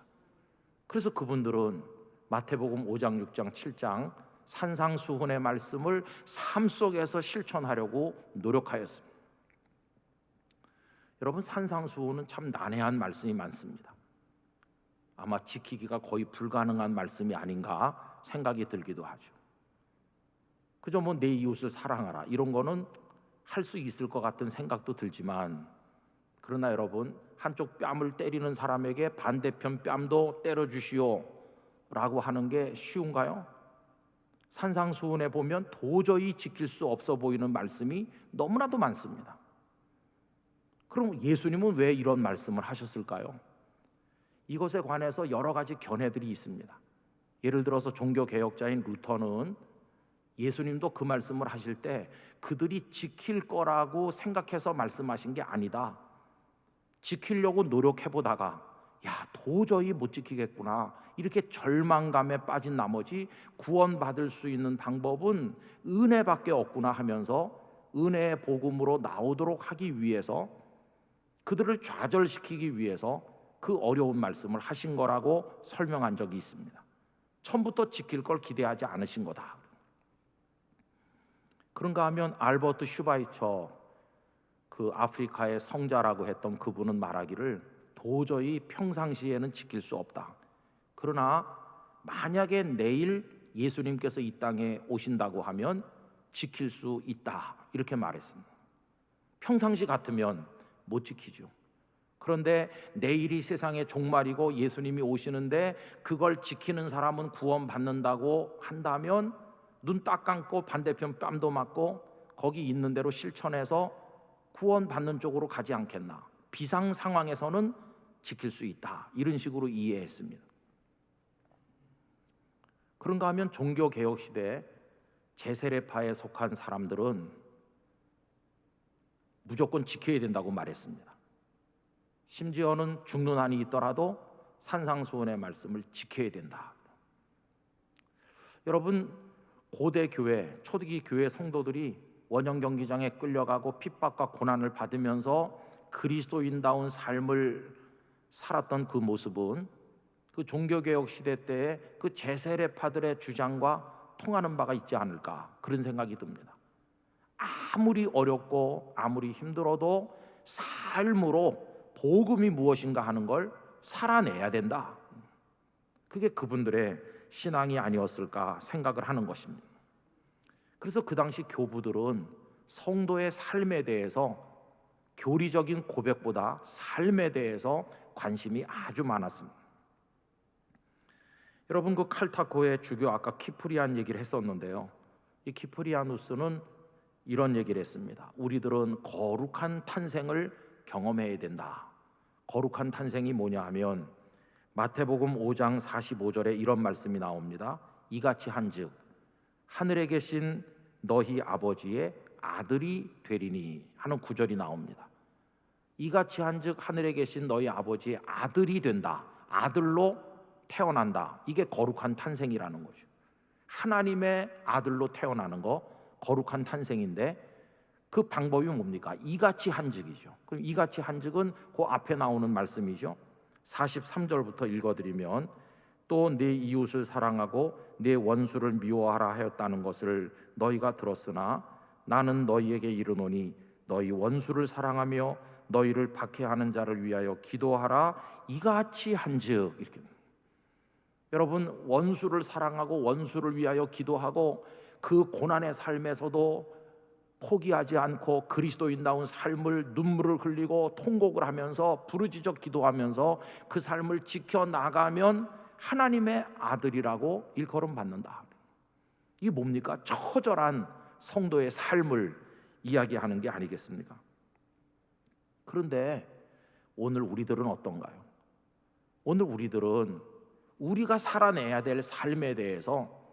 그래서 그분들은 마태복음 5장, 6장, 7장 산상수훈의 말씀을 삶 속에서 실천하려고 노력하였습니다. 여러분, 산상수훈은 참 난해한 말씀이 많습니다. 아마 지키기가 거의 불가능한 말씀이 아닌가 생각이 들기도 하죠. 그저 뭐 내 이웃을 사랑하라 이런 거는 할 수 있을 것 같은 생각도 들지만, 그러나 여러분, 한쪽 뺨을 때리는 사람에게 반대편 뺨도 때려주시오 라고 하는 게 쉬운가요? 산상수훈에 보면 도저히 지킬 수 없어 보이는 말씀이 너무나도 많습니다. 그럼 예수님은 왜 이런 말씀을 하셨을까요? 이것에 관해서 여러 가지 견해들이 있습니다. 예를 들어서 종교개혁자인 루터는 예수님도 그 말씀을 하실 때 그들이 지킬 거라고 생각해서 말씀하신 게 아니다. 지키려고 노력해보다가 도저히 못 지키겠구나, 이렇게 절망감에 빠진 나머지 구원받을 수 있는 방법은 은혜밖에 없구나 하면서 은혜의 복음으로 나오도록 하기 위해서, 그들을 좌절시키기 위해서 그 어려운 말씀을 하신 거라고 설명한 적이 있습니다. 처음부터 지킬 걸 기대하지 않으신 거다. 그런가 하면 알버트 슈바이처, 그 아프리카의 성자라고 했던 그분은 말하기를 도저히 평상시에는 지킬 수 없다. 그러나 만약에 내일 예수님께서 이 땅에 오신다고 하면 지킬 수 있다, 이렇게 말했습니다. 평상시 같으면 못 지키죠. 그런데 내일이 세상의 종말이고 예수님이 오시는데 그걸 지키는 사람은 구원받는다고 한다면 눈 딱 감고 반대편 뺨도 맞고 거기 있는 대로 실천해서 구원받는 쪽으로 가지 않겠나. 비상 상황에서는 지킬 수 있다, 이런 식으로 이해했습니다. 그런가 하면 종교개혁 시대에 제세례파에 속한 사람들은 무조건 지켜야 된다고 말했습니다. 심지어는 죽는 한이 있더라도 산상수훈의 말씀을 지켜야 된다. 여러분, 고대 교회, 초대기 교회 성도들이 원형 경기장에 끌려가고 핍박과 고난을 받으면서 그리스도인다운 삶을 살았던 그 모습은 그 종교개혁 시대 때의 그 제세례파들의 주장과 통하는 바가 있지 않을까, 그런 생각이 듭니다. 아무리 어렵고 아무리 힘들어도 삶으로 복음이 무엇인가 하는 걸 살아내야 된다. 그게 그분들의 신앙이 아니었을까 생각을 하는 것입니다. 그래서 그 당시 교부들은 성도의 삶에 대해서 교리적인 고백보다 삶에 대해서 관심이 아주 많았습니다. 여러분, 그 칼타코의 주교 아까 키프리안 얘기를 했었는데요, 이 키프리아누스는 이런 얘기를 했습니다. 우리들은 거룩한 탄생을 경험해야 된다. 거룩한 탄생이 뭐냐 하면 마태복음 5장 45절에 이런 말씀이 나옵니다. 이같이 한즉 하늘에 계신 너희 아버지의 아들이 되리니 하는 구절이 나옵니다. 이같이 한즉 하늘에 계신 너희 아버지의 아들이 된다. 아들로 태어난다. 이게 거룩한 탄생이라는 거죠. 하나님의 아들로 태어나는 거 거룩한 탄생인데, 그 방법이 뭡니까? 이같이 한즉이죠. 그럼 이같이 한즉은 그 앞에 나오는 말씀이죠. 43절부터 읽어드리면, 또 네 이웃을 사랑하고 네 원수를 미워하라 하였다는 것을 너희가 들었으나 나는 너희에게 이르노니 너희 원수를 사랑하며 너희를 박해하는 자를 위하여 기도하라. 이같이 한즉. 이렇게. 여러분, 원수를 사랑하고 원수를 위하여 기도하고 그 고난의 삶에서도 포기하지 않고 그리스도인다운 삶을, 눈물을 흘리고 통곡을 하면서 부르짖어 기도하면서 그 삶을 지켜나가면 하나님의 아들이라고 일컬음 받는다. 이게 뭡니까? 처절한 성도의 삶을 이야기하는 게 아니겠습니까? 그런데 오늘 우리들은 어떤가요? 오늘 우리들은 우리가 살아내야 될 삶에 대해서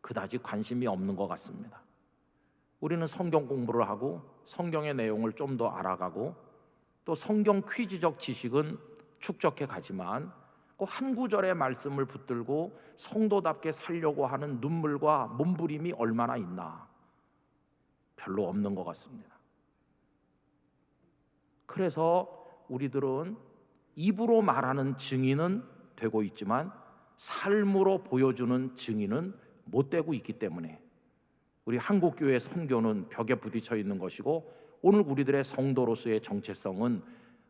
그다지 관심이 없는 것 같습니다. 우리는 성경 공부를 하고 성경의 내용을 좀 더 알아가고 또 성경 퀴즈적 지식은 축적해 가지만 그 한 구절의 말씀을 붙들고 성도답게 살려고 하는 눈물과 몸부림이 얼마나 있나? 별로 없는 것 같습니다. 그래서 우리들은 입으로 말하는 증인은 되고 있지만 삶으로 보여주는 증인은 못 되고 있기 때문에 우리 한국교회 선교는 벽에 부딪혀 있는 것이고 오늘 우리들의 성도로서의 정체성은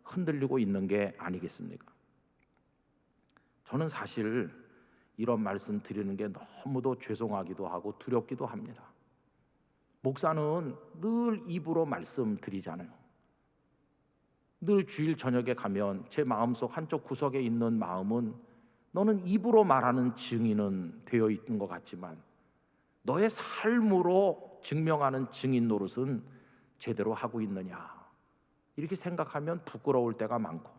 흔들리고 있는 게 아니겠습니까? 저는 사실 이런 말씀 드리는 게 너무도 죄송하기도 하고 두렵기도 합니다. 목사는 늘 입으로 말씀드리잖아요. 늘 주일 저녁에 가면 제 마음속 한쪽 구석에 있는 마음은 너는 입으로 말하는 증인은 되어 있는 것 같지만 너의 삶으로 증명하는 증인 노릇은 제대로 하고 있느냐, 이렇게 생각하면 부끄러울 때가 많고,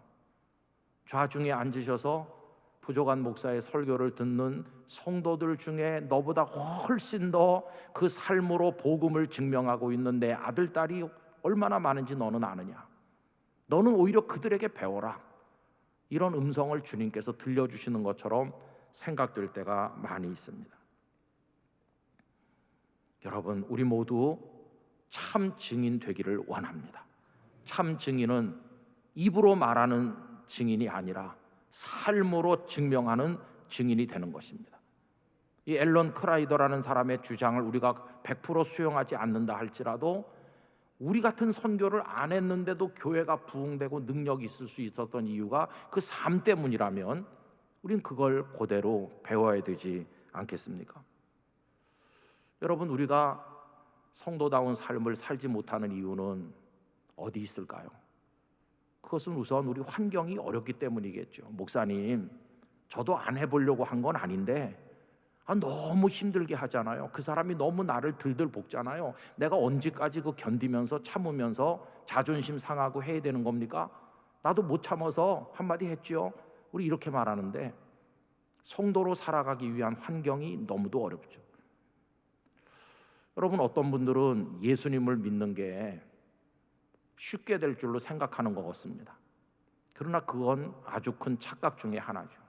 좌중에 앉으셔서 부족한 목사의 설교를 듣는 성도들 중에 너보다 훨씬 더 그 삶으로 복음을 증명하고 있는 내 아들, 딸이 얼마나 많은지 너는 아느냐? 너는 오히려 그들에게 배워라. 이런 음성을 주님께서 들려주시는 것처럼 생각될 때가 많이 있습니다. 여러분, 우리 모두 참 증인 되기를 원합니다. 참 증인은 입으로 말하는 증인이 아니라 삶으로 증명하는 증인이 되는 것입니다. 이 앨런 크라이더라는 사람의 주장을 우리가 100% 수용하지 않는다 할지라도 우리 같은 선교를 안 했는데도 교회가 부흥되고 능력이 있을 수 있었던 이유가 그 삶 때문이라면 우린 그걸 그대로 배워야 되지 않겠습니까? 여러분, 우리가 성도다운 삶을 살지 못하는 이유는 어디 있을까요? 그것은 우선 우리 환경이 어렵기 때문이겠죠. 목사님, 저도 안 해보려고 한 건 아닌데 너무 힘들게 하잖아요. 그 사람이 너무 나를 들들 볶잖아요. 내가 언제까지 그 견디면서 참으면서 자존심 상하고 해야 되는 겁니까? 나도 못 참아서 한마디 했죠. 우리 이렇게 말하는데 성도로 살아가기 위한 환경이 너무도 어렵죠. 여러분, 어떤 분들은 예수님을 믿는 게 쉽게 될 줄로 생각하는 것 같습니다. 그러나 그건 아주 큰 착각 중에 하나죠.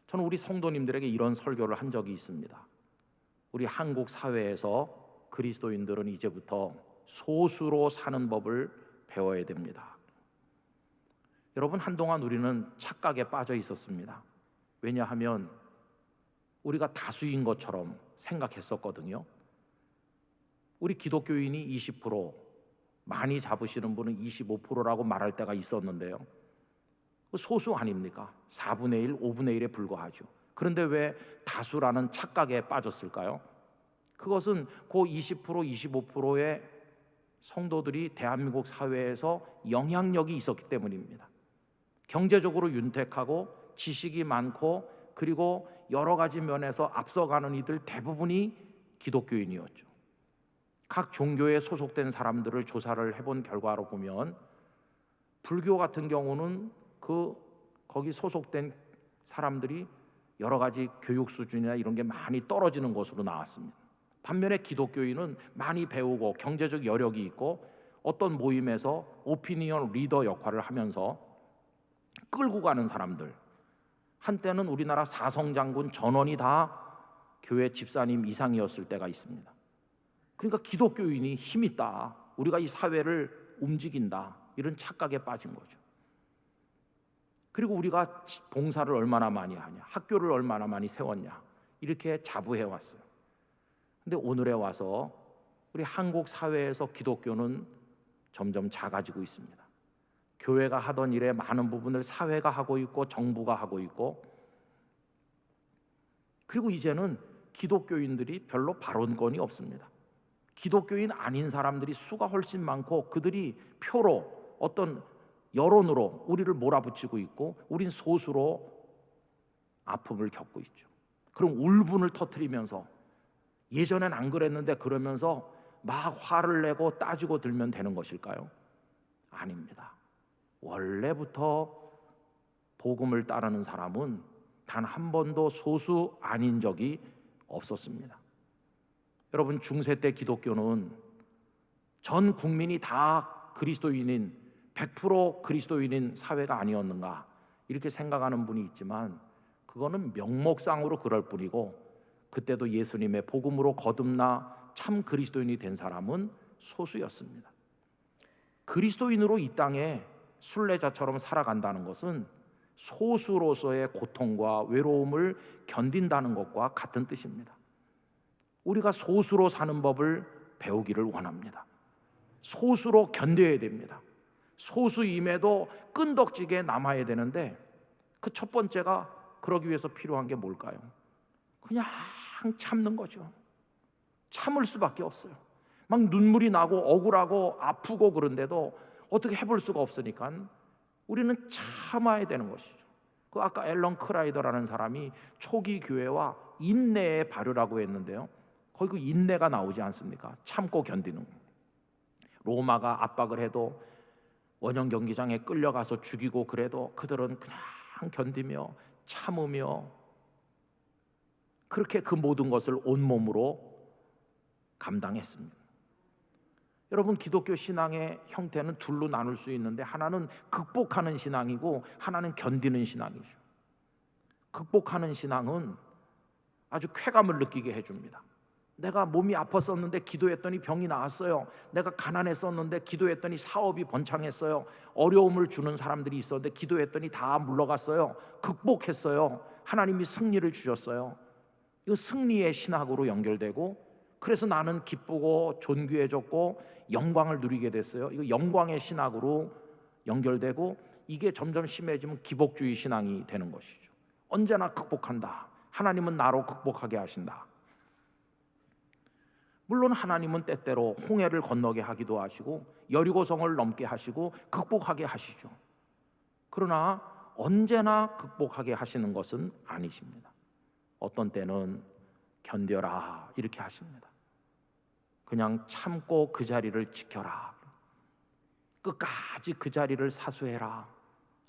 저는 우리 성도님들에게 이런 설교를 한 적이 있습니다. 우리 한국 사회에서 그리스도인들은 이제부터 소수로 사는 법을 배워야 됩니다. 여러분, 한동안 우리는 착각에 빠져 있었습니다. 왜냐하면 우리가 다수인 것처럼 생각했었거든요. 우리 기독교인이 20%, 많이 잡으시는 분은 25%라고 말할 때가 있었는데요. 소수 아닙니까? 4분의 1, 5분의 1에 불과하죠. 그런데 왜 다수라는 착각에 빠졌을까요? 그것은 그 20%, 25%의 성도들이 대한민국 사회에서 영향력이 있었기 때문입니다. 경제적으로 윤택하고 지식이 많고 그리고 여러 가지 면에서 앞서가는 이들 대부분이 기독교인이었죠. 각 종교에 소속된 사람들을 조사를 해본 결과로 보면 불교 같은 경우는 거기 소속된 사람들이 여러 가지 교육 수준이나 이런 게 많이 떨어지는 것으로 나왔습니다. 반면에 기독교인은 많이 배우고 경제적 여력이 있고 어떤 모임에서 오피니언 리더 역할을 하면서 끌고 가는 사람들, 한때는 우리나라 사성장군 전원이 다 교회 집사님 이상이었을 때가 있습니다. 그러니까 기독교인이 힘있다, 우리가 이 사회를 움직인다, 이런 착각에 빠진 거죠. 그리고 우리가 봉사를 얼마나 많이 하냐, 학교를 얼마나 많이 세웠냐, 이렇게 자부해 왔어요. 근데 오늘에 와서 우리 한국 사회에서 기독교는 점점 작아지고 있습니다. 교회가 하던 일의 많은 부분을 사회가 하고 있고 정부가 하고 있고, 그리고 이제는 기독교인들이 별로 발언권이 없습니다. 기독교인 아닌 사람들이 수가 훨씬 많고 그들이 표로 어떤 여론으로 우리를 몰아붙이고 있고 우린 소수로 아픔을 겪고 있죠. 그럼 울분을 터뜨리면서 예전엔 안 그랬는데 그러면서 막 화를 내고 따지고 들면 되는 것일까요? 아닙니다. 원래부터 복음을 따르는 사람은 단 한 번도 소수 아닌 적이 없었습니다. 여러분, 중세 때 기독교는 전 국민이 다 그리스도인인 100% 그리스도인인 사회가 아니었는가 이렇게 생각하는 분이 있지만 그거는 명목상으로 그럴 뿐이고, 그때도 예수님의 복음으로 거듭나 참 그리스도인이 된 사람은 소수였습니다. 그리스도인으로 이 땅에 순례자처럼 살아간다는 것은 소수로서의 고통과 외로움을 견딘다는 것과 같은 뜻입니다. 우리가 소수로 사는 법을 배우기를 원합니다. 소수로 견뎌야 됩니다. 소수임에도 끈덕지게 남아야 되는데 그 첫 번째가 그러기 위해서 필요한 게 뭘까요? 그냥 참는 거죠. 참을 수밖에 없어요. 막 눈물이 나고 억울하고 아프고 그런데도 어떻게 해볼 수가 없으니까 우리는 참아야 되는 것이죠. 그 아까 앨런 크라이더라는 사람이 초기 교회와 인내의 발효라고 했는데요, 거기 그 인내가 나오지 않습니까? 참고 견디는 거. 로마가 압박을 해도 원형 경기장에 끌려가서 죽이고 그래도 그들은 그냥 견디며 참으며 그렇게 그 모든 것을 온몸으로 감당했습니다. 여러분, 기독교 신앙의 형태는 둘로 나눌 수 있는데 하나는 극복하는 신앙이고 하나는 견디는 신앙이죠. 극복하는 신앙은 아주 쾌감을 느끼게 해줍니다. 내가 몸이 아팠었는데 기도했더니 병이 나았어요. 내가 가난했었는데 기도했더니 사업이 번창했어요. 어려움을 주는 사람들이 있었는데 기도했더니 다 물러갔어요. 극복했어요. 하나님이 승리를 주셨어요. 이거 승리의 신학으로 연결되고, 그래서 나는 기쁘고 존귀해졌고 영광을 누리게 됐어요. 이거 영광의 신학으로 연결되고, 이게 점점 심해지면 기복주의 신앙이 되는 것이죠. 언제나 극복한다. 하나님은 나로 극복하게 하신다. 물론 하나님은 때때로 홍해를 건너게 하기도 하시고 여리고성을 넘게 하시고 극복하게 하시죠. 그러나 언제나 극복하게 하시는 것은 아니십니다. 어떤 때는 견뎌라 이렇게 하십니다. 그냥 참고 그 자리를 지켜라. 끝까지 그 자리를 사수해라.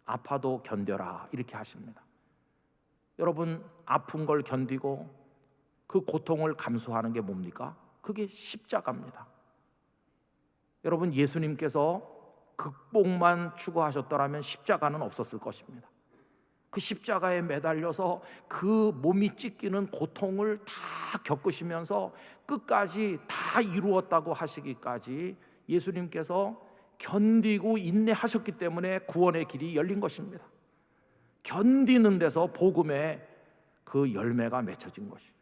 아파도 견뎌라 이렇게 하십니다. 여러분, 아픈 걸 견디고 그 고통을 감수하는 게 뭡니까? 그게 십자가입니다. 여러분, 예수님께서 극복만 추구하셨더라면 십자가는 없었을 것입니다. 그 십자가에 매달려서 그 몸이 찢기는 고통을 다 겪으시면서 끝까지 다 이루었다고 하시기까지 예수님께서 견디고 인내하셨기 때문에 구원의 길이 열린 것입니다. 견디는 데서 복음의 그 열매가 맺혀진 것이죠.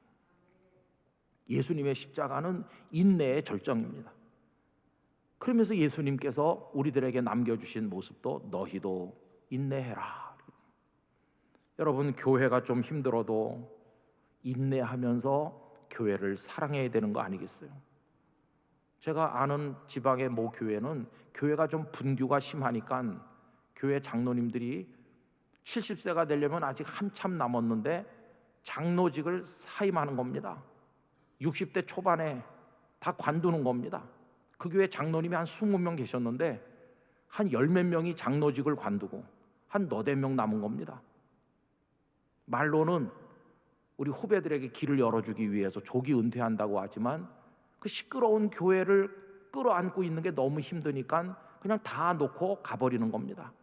예수님의 십자가는 인내의 절정입니다. 그러면서 예수님께서 우리들에게 남겨주신 모습도 너희도 인내해라. 여러분, 교회가 좀 힘들어도 인내하면서 교회를 사랑해야 되는 거 아니겠어요? 제가 아는 지방의 모 교회는 교회가 좀 분규가 심하니까 교회 장로님들이 70세가 되려면 아직 한참 남았는데 장로직을 사임하는 겁니다. 60대 초반에 다 관두는 겁니다. 그 교회 장로님이 한 20명 계셨는데 한 10몇 명이 장로직을 관두고 한 너댓 명 남은 겁니다. 말로는 우리 후배들에게 길을 열어주기 위해서 조기 은퇴한다고 하지만 그 시끄러운 교회를 끌어안고 있는 게 너무 힘드니까 그냥 다 놓고 가버리는 겁니다.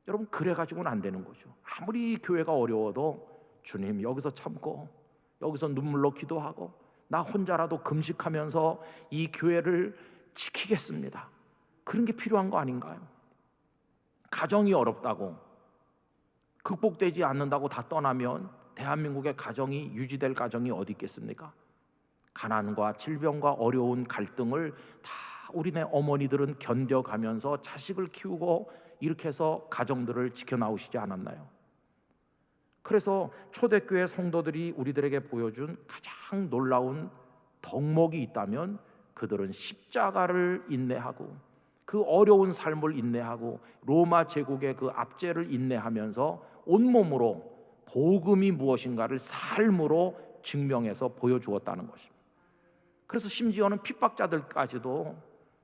여러분, 그래가지고는 안 되는 거죠. 아무리 교회가 어려워도 주님 여기서 참고 여기서 눈물로 기도하고 나 혼자라도 금식하면서 이 교회를 지키겠습니다. 그런 게 필요한 거 아닌가요? 가정이 어렵다고 극복되지 않는다고 다 떠나면 대한민국의 가정이 유지될 가정이 어디 있겠습니까? 가난과 질병과 어려운 갈등을 다 우리네 어머니들은 견뎌가면서 자식을 키우고 이렇게 해서 가정들을 지켜나오시지 않았나요? 그래서 초대교회 성도들이 우리들에게 보여준 가장 놀라운 덕목이 있다면 그들은 십자가를 인내하고 그 어려운 삶을 인내하고 로마 제국의 그 압제를 인내하면서 온몸으로 복음이 무엇인가를 삶으로 증명해서 보여주었다는 것입니다. 그래서 심지어는 핍박자들까지도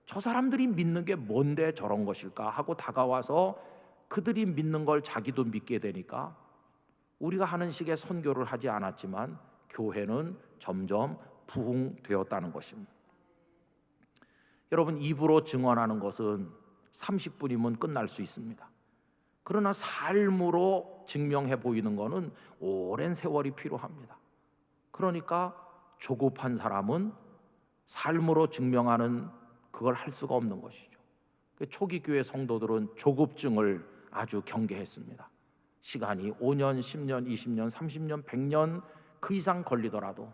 저 사람들이 믿는 게 뭔데 저런 것일까 하고 다가와서 그들이 믿는 걸 자기도 믿게 되니까 우리가 하는 식의 선교를 하지 않았지만 교회는 점점 부흥되었다는 것입니다. 여러분, 입으로 증언하는 것은 30분이면 끝날 수 있습니다. 그러나 삶으로 증명해 보이는 것은 오랜 세월이 필요합니다. 그러니까 조급한 사람은 삶으로 증명하는 그걸 할 수가 없는 것이죠. 초기 교회 성도들은 조급증을 아주 경계했습니다. 시간이 5년, 10년, 20년, 30년, 100년 그 이상 걸리더라도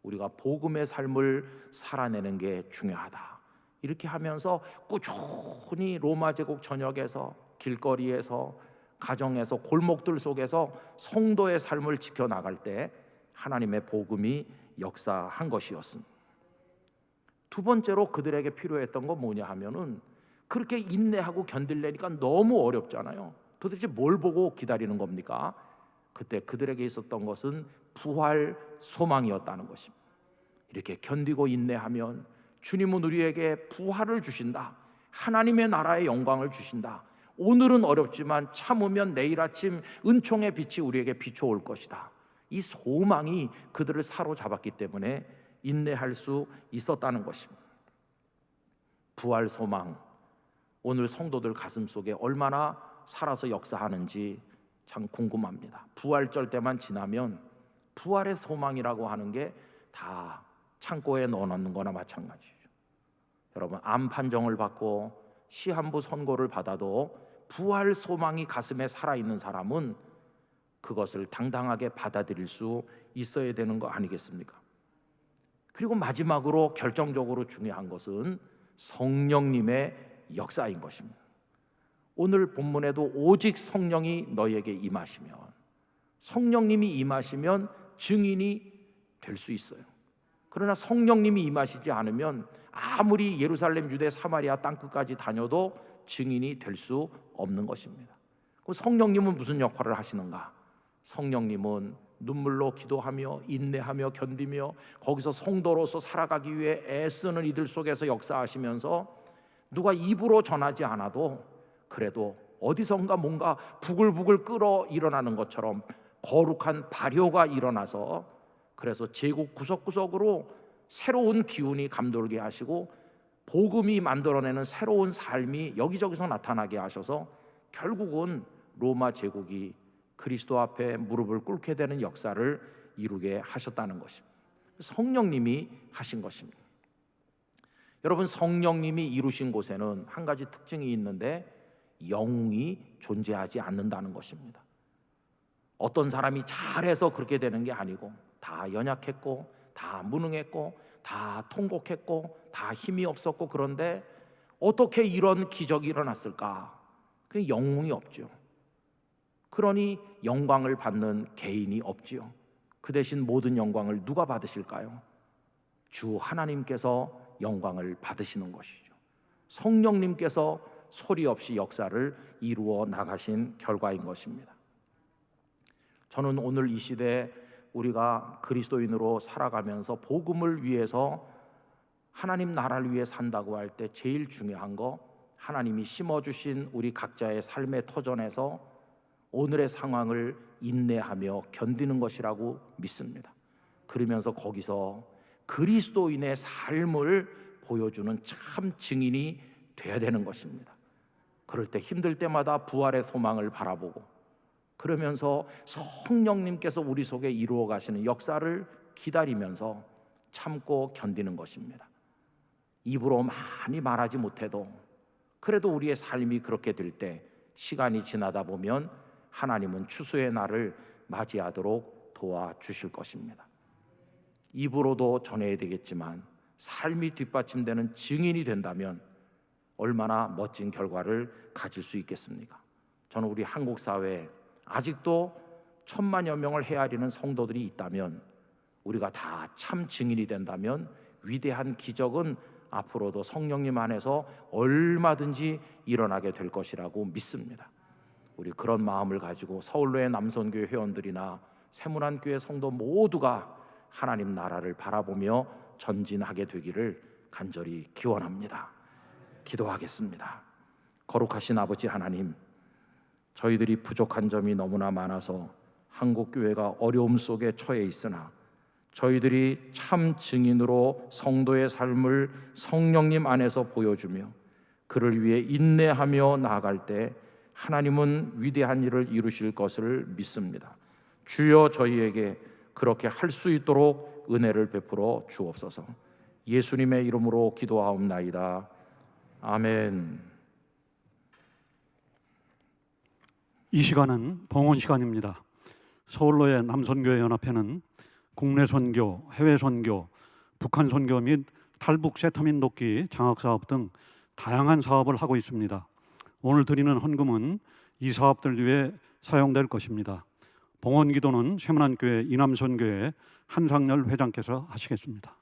우리가 복음의 삶을 살아내는 게 중요하다. 이렇게 하면서 꾸준히 로마 제국 전역에서 길거리에서 가정에서 골목들 속에서 성도의 삶을 지켜나갈 때 하나님의 복음이 역사한 것이었습니다. 두 번째로 그들에게 필요했던 건 뭐냐 하면은 그렇게 인내하고 견딜래니까 너무 어렵잖아요. 도대체 뭘 보고 기다리는 겁니까? 그때 그들에게 있었던 것은 부활 소망이었다는 것입니다. 이렇게 견디고 인내하면 주님은 우리에게 부활을 주신다. 하나님의 나라의 영광을 주신다. 오늘은 어렵지만 참으면 내일 아침 은총의 빛이 우리에게 비춰올 것이다. 이 소망이 그들을 사로잡았기 때문에 인내할 수 있었다는 것입니다. 부활 소망, 오늘 성도들 가슴속에 얼마나 살아서 역사하는지 참 궁금합니다. 부활절 때만 지나면 부활의 소망이라고 하는 게 다 창고에 넣어놓는 거나 마찬가지죠. 여러분, 암 판정을 받고 시한부 선고를 받아도 부활 소망이 가슴에 살아있는 사람은 그것을 당당하게 받아들일 수 있어야 되는 거 아니겠습니까? 그리고 마지막으로 결정적으로 중요한 것은 성령님의 역사인 것입니다. 오늘 본문에도 오직 성령이 너희에게 임하시면, 성령님이 임하시면 증인이 될 수 있어요. 그러나 성령님이 임하시지 않으면 아무리 예루살렘, 유대, 사마리아 땅끝까지 다녀도 증인이 될 수 없는 것입니다. 그럼 성령님은 무슨 역할을 하시는가? 성령님은 눈물로 기도하며 인내하며 견디며 거기서 성도로서 살아가기 위해 애쓰는 이들 속에서 역사하시면서 누가 입으로 전하지 않아도 그래도 어디선가 뭔가 부글부글 끓어 일어나는 것처럼 거룩한 발효가 일어나서 그래서 제국 구석구석으로 새로운 기운이 감돌게 하시고 복음이 만들어내는 새로운 삶이 여기저기서 나타나게 하셔서 결국은 로마 제국이 그리스도 앞에 무릎을 꿇게 되는 역사를 이루게 하셨다는 것입니다. 성령님이 하신 것입니다. 여러분, 성령님이 이루신 곳에는 한 가지 특징이 있는데 영이 존재하지 않는다는 것입니다. 어떤 사람이 잘해서 그렇게 되는 게 아니고 다 연약했고 다 무능했고 다 통곡했고 다 힘이 없었고, 그런데 어떻게 이런 기적이 일어났을까? 그 영웅이 없죠. 그러니 영광을 받는 개인이 없지요. 그 대신 모든 영광을 누가 받으실까요? 주 하나님께서 영광을 받으시는 것이죠. 성령님께서 소리 없이 역사를 이루어 나가신 결과인 것입니다. 저는 오늘 이 시대에 우리가 그리스도인으로 살아가면서 복음을 위해서 하나님 나라를 위해 산다고 할 때 제일 중요한 거, 하나님이 심어주신 우리 각자의 삶의 터전에서 오늘의 상황을 인내하며 견디는 것이라고 믿습니다. 그러면서 거기서 그리스도인의 삶을 보여주는 참 증인이 돼야 되는 것입니다. 그럴 때 힘들 때마다 부활의 소망을 바라보고, 그러면서 성령님께서 우리 속에 이루어 가시는 역사를 기다리면서 참고 견디는 것입니다. 입으로 많이 말하지 못해도 그래도 우리의 삶이 그렇게 될 때 시간이 지나다 보면 하나님은 추수의 날을 맞이하도록 도와주실 것입니다. 입으로도 전해야 되겠지만 삶이 뒷받침되는 증인이 된다면 얼마나 멋진 결과를 가질 수 있겠습니까? 저는 우리 한국 사회에 아직도 1000만여 명을 헤아리는 성도들이 있다면, 우리가 다 참 증인이 된다면 위대한 기적은 앞으로도 성령님 안에서 얼마든지 일어나게 될 것이라고 믿습니다. 우리 그런 마음을 가지고 서울로의 남선교회 회원들이나 세문안교회 성도 모두가 하나님 나라를 바라보며 전진하게 되기를 간절히 기원합니다. 기도하겠습니다. 거룩하신 아버지 하나님, 저희들이 부족한 점이 너무나 많아서 한국교회가 어려움 속에 처해 있으나 저희들이 참 증인으로 성도의 삶을 성령님 안에서 보여주며 그를 위해 인내하며 나아갈 때 하나님은 위대한 일을 이루실 것을 믿습니다. 주여, 저희에게 그렇게 할 수 있도록 은혜를 베풀어 주옵소서. 예수님의 이름으로 기도하옵나이다. 아멘.
이 시간은 봉헌 시간입니다. 서울로의 남선교회 연합회는 국내 선교, 해외 선교, 북한 선교 및 탈북 세터민 돕기 장학 사업 등 다양한 사업을 하고 있습니다. 오늘 드리는 헌금은 이 사업들 위해 사용될 것입니다. 봉헌 기도는 세문안교회 이남선교회 한상열 회장께서 하시겠습니다.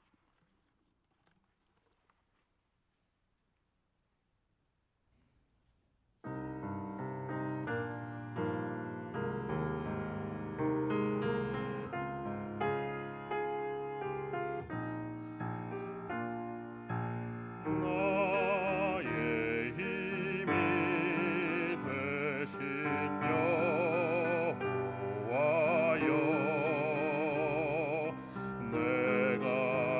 나의 힘이 되신 여호와여, 내가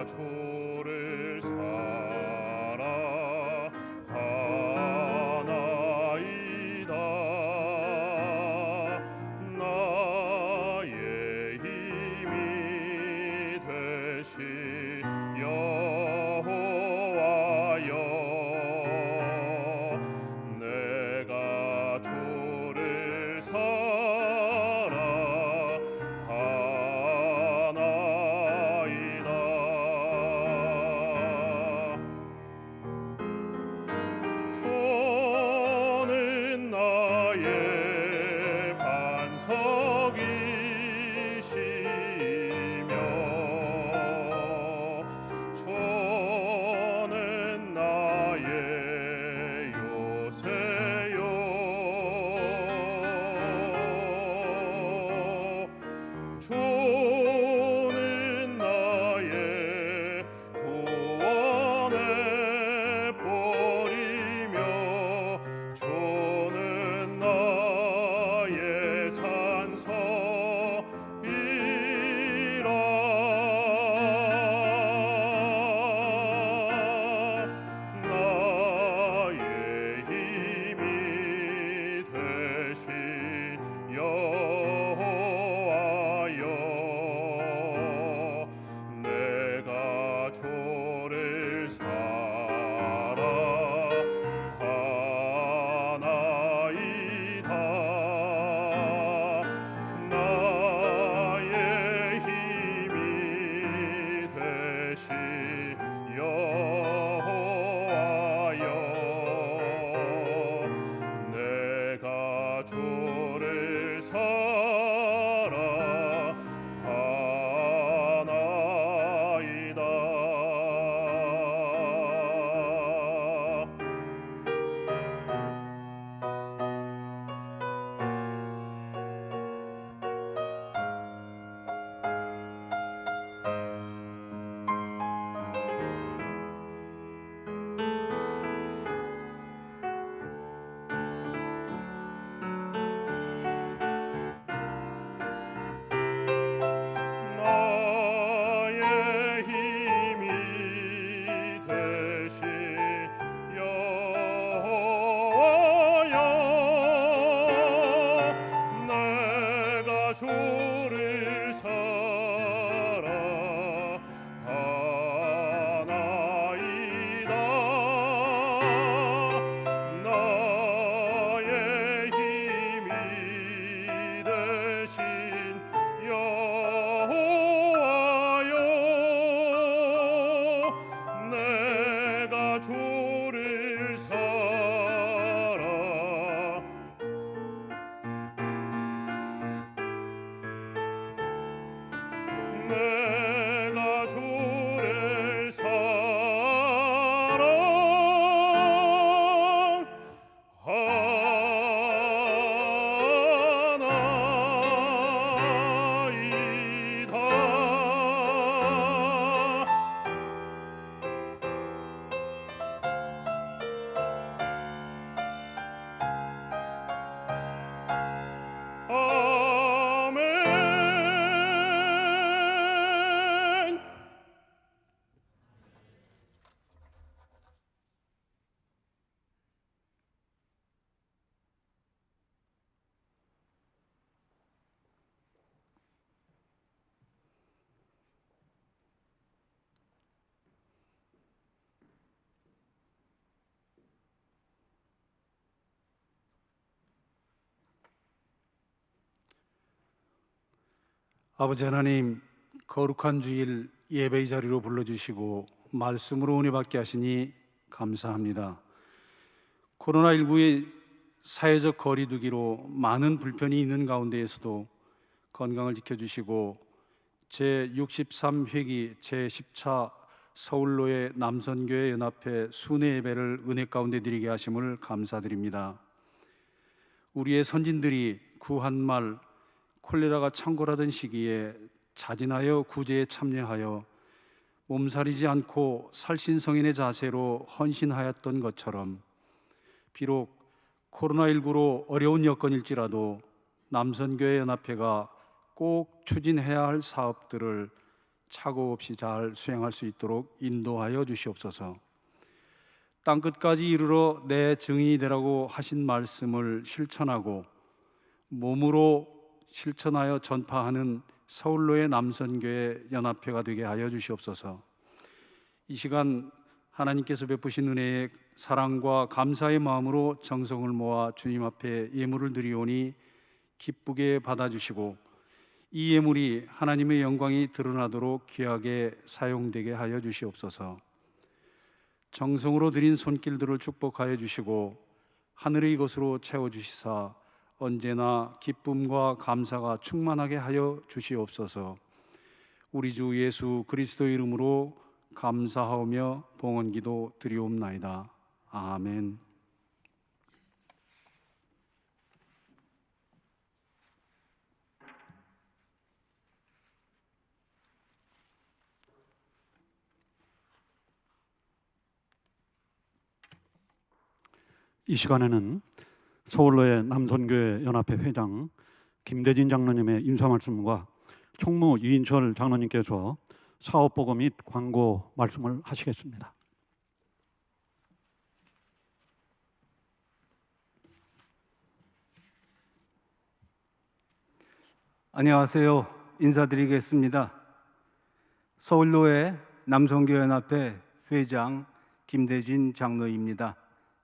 아버지 하나님, 거룩한 주일 예배의 자리로 불러주시고 말씀으로 은혜 받게 하시니 감사합니다. 코로나19의 사회적 거리두기로 많은 불편이 있는 가운데에서도 건강을 지켜주시고 제63회기 제10차 서울로의 남선교회 연합회 순회 예배를 은혜 가운데 드리게 하심을 감사드립니다. 우리의 선진들이 구한말 콜레라가 창궐하던 시기에 자진하여 구제에 참여하여 몸살이지 않고 살신성인의 자세로 헌신하였던 것처럼 비록 코로나19로 어려운 여건일지라도 남선교회 연합회가 꼭 추진해야 할 사업들을 착오 없이 잘 수행할 수 있도록 인도하여 주시옵소서. 땅끝까지 이르러 내 증인이 되라고 하신 말씀을 실천하고 몸으로 실천하여 전파하는 서울로의 남선교회 연합회가 되게 하여 주시옵소서. 이 시간 하나님께서 베푸신 은혜의 사랑과 감사의 마음으로 정성을 모아 주님 앞에 예물을 드리오니 기쁘게 받아주시고 이 예물이 하나님의 영광이 드러나도록 귀하게 사용되게 하여 주시옵소서. 정성으로 드린 손길들을 축복하여 주시고 하늘의 것으로 채워주시사 언제나 기쁨과 감사가 충만하게 하여 주시옵소서. 우리 주 예수 그리스도의 이름으로 감사하오며 봉헌기도 드리옵나이다. 아멘.
이 시간에는 서울로의 남선교회 연합회 회장 김대진 장로님의 인사 말씀과 총무 이인철 장로님께서 사업보고 및 광고 말씀을 하시겠습니다.
안녕하세요. 인사드리겠습니다. 서울로의 남선교연합회 회장 김대진 장로입니다.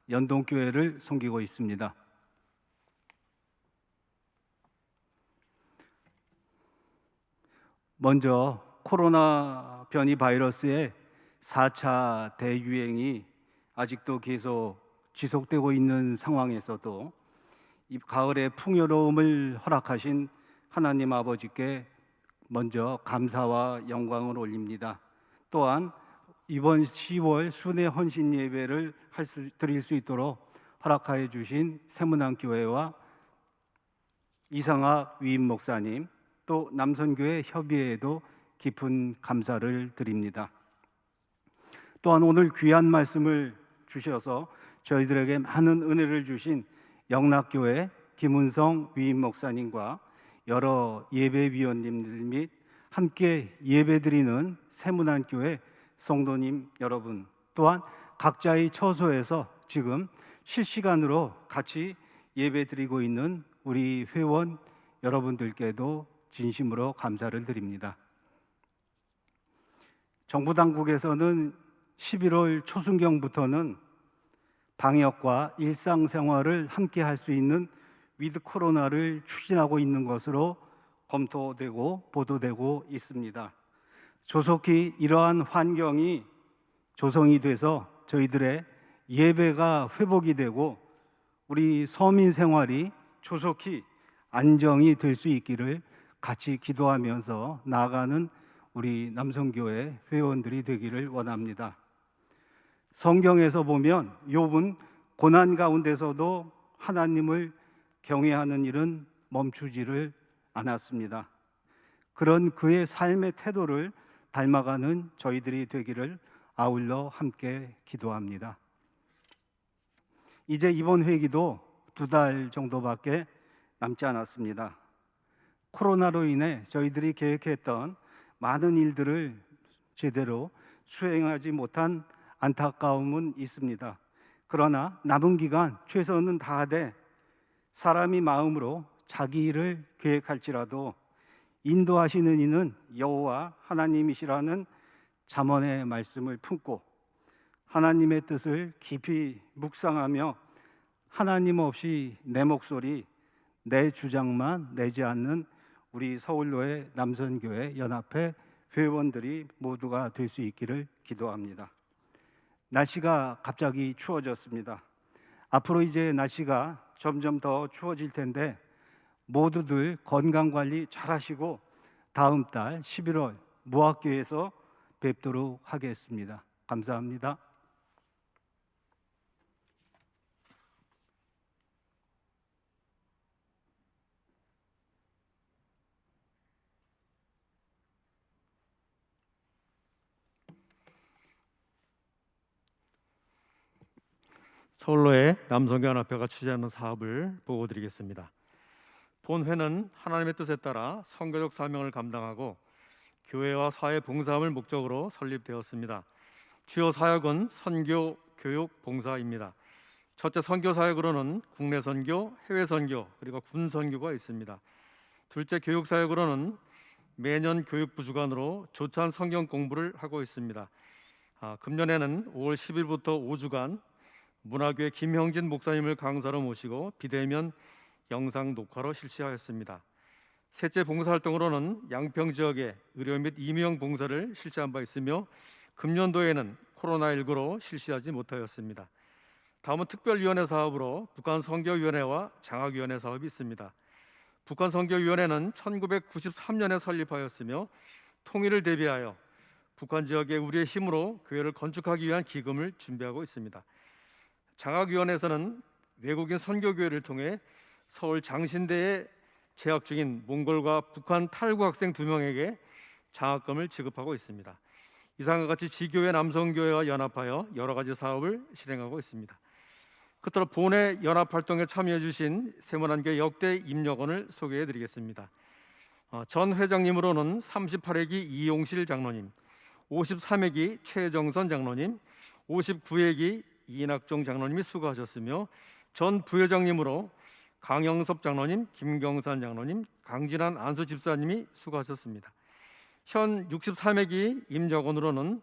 연동교회를 섬기고 있습니다. 먼저 코로나 변이 바이러스의 4차 대유행이 아직도 계속 지속되고 있는 상황에서도 이 가을의 풍요로움을 허락하신 하나님 아버지께 먼저 감사와 영광을 올립니다. 또한 이번 10월 순회 헌신 예배를 드릴 수 있도록 허락하여 주신 세문안교회와 이상학 위임 목사님 또 남선교회 협의회에도 깊은 감사를 드립니다. 또한 오늘 귀한 말씀을 주셔서 저희들에게 많은 은혜를 주신 영락교회 김은성 위임 목사님과 여러 예배위원님들 및 함께 예배드리는 세문안교회 성도님 여러분, 또한 각자의 처소에서 지금 실시간으로 같이 예배드리고 있는 우리 회원 여러분들께도 진심으로 감사를 드립니다. 정부 당국에서는 11월 초순경부터는 방역과 일상생활을 함께 할 수 있는 위드 코로나를 추진하고 있는 것으로 검토되고 보도되고 있습니다. 조속히 이러한 환경이 조성이 돼서 저희들의 예배가 회복이 되고 우리 서민 생활이 조속히 안정이 될 수 있기를 같이 기도하면서 나아가는 우리 남선교회 회원들이 되기를 원합니다. 성경에서 보면 욥은 고난 가운데서도 하나님을 경외하는 일은 멈추지를 않았습니다. 그런 그의 삶의 태도를 닮아가는 저희들이 되기를 아울러 함께 기도합니다. 이제 이번 회기도 2달 정도밖에 남지 않았습니다. 코로나로 인해 저희들이 계획했던 많은 일들을 제대로 수행하지 못한 안타까움은 있습니다. 그러나 남은 기간 최선은 다하되 사람이 마음으로 자기 일을 계획할지라도 인도하시는 이는 여호와 하나님이시라는 잠언의 말씀을 품고 하나님의 뜻을 깊이 묵상하며 하나님 없이 내 목소리, 내 주장만 내지 않는 우리 서울로의 남선교회 연합회 회원들이 모두가 될 수 있기를 기도합니다. 날씨가 갑자기 추워졌습니다. 앞으로 이제 날씨가 점점 더 추워질 텐데 모두들 건강 관리 잘 하시고 다음 달 11월 무학교에서 뵙도록 하겠습니다. 감사합니다.
서울로의 남성교연합회가 추진하는 사업을 보고드리겠습니다. 본회는 하나님의 뜻에 따라 선교적 사명을 감당하고 교회와 사회 봉사함을 목적으로 설립되었습니다. 주요 사역은 선교, 교육, 봉사입니다. 첫째 선교 사역으로는 국내 선교, 해외 선교, 그리고 군 선교가 있습니다. 둘째 교육 사역으로는 매년 교육부 주관으로 조찬 성경 공부를 하고 있습니다. 금년에는 5월 10일부터 5주간 문화교회 김형진 목사님을 강사로 모시고 비대면 영상 녹화로 실시하였습니다. 셋째 봉사활동으로는 양평 지역의 의료 및 임용 봉사를 실시한 바 있으며 금년도에는 코로나19로 실시하지 못하였습니다. 다음은 특별위원회 사업으로 북한선교위원회와 장학위원회 사업이 있습니다. 북한선교위원회는 1993년에 설립하였으며 통일을 대비하여 북한 지역의 우리의 힘으로 교회를 건축하기 위한 기금을 준비하고 있습니다. 장학위원회에서는 외국인 선교교회를 통해 서울 장신대에 재학 중인 몽골과 북한 탈구 학생 2명에게 장학금을 지급하고 있습니다. 이상과 같이 지교회 남성교회와 연합하여 여러 가지 사업을 실행하고 있습니다. 끝으로 본회 연합활동에 참여해 주신 세문안교회 역대 임력원을 소개해 드리겠습니다. 전 회장님으로는 38회기 이용실 장로님, 53회기 최정선 장로님, 59회기 이낙종 장로님이 수고하셨으며 전 부회장님으로 강영섭 장로님, 김경산 장로님, 강진환 안수 집사님이 수고하셨습니다. 현 63회기 임적원으로는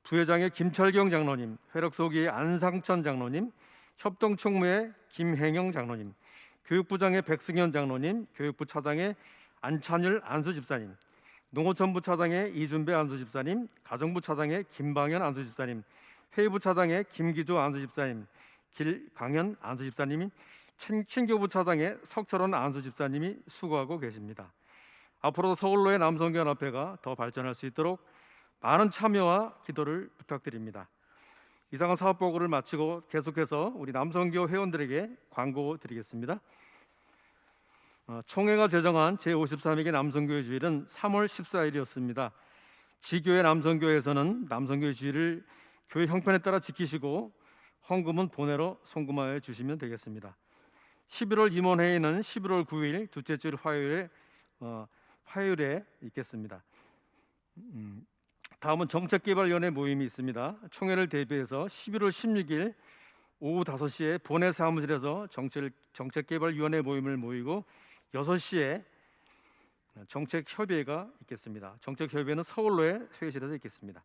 부회장의 김철경 장로님, 회력소기의 안상천 장로님, 협동총무의 김행영 장로님, 교육부장의 백승현 장로님, 교육부 차장의 안찬율 안수 집사님, 농어촌부 차장의 이준배 안수 집사님, 가정부 차장의 김방현 안수 집사님, 회의부 차장의 김기조 안수 집사님, 길강현 안수 집사님이 친교부 차장의 석철원 안수 집사님이 수고하고 계십니다. 앞으로도 서울로의 남성교연합회가 더 발전할 수 있도록 많은 참여와 기도를 부탁드립니다. 이상한 사업 보고를 마치고 계속해서 우리 남성교 회원들에게 광고 드리겠습니다. 총회가 제정한 제53회기 남성교회 주일은 3월 14일이었습니다. 지교회 남성교회에서는 남성교회 주일을 교회 형편에 따라 지키시고 헌금은 본회로 송금하여 주시면 되겠습니다. 11월 임원회의는 11월 9일 둘째 주 화요일에 있겠습니다. 다음은 정책개발위원회 모임이 있습니다. 총회를 대비해서 11월 16일 오후 5시에 본회 사무실에서 정책개발위원회 모임을 모이고 6시에 정책협의회가 있겠습니다. 정책협의회는 서울로의 회의실에서 있겠습니다.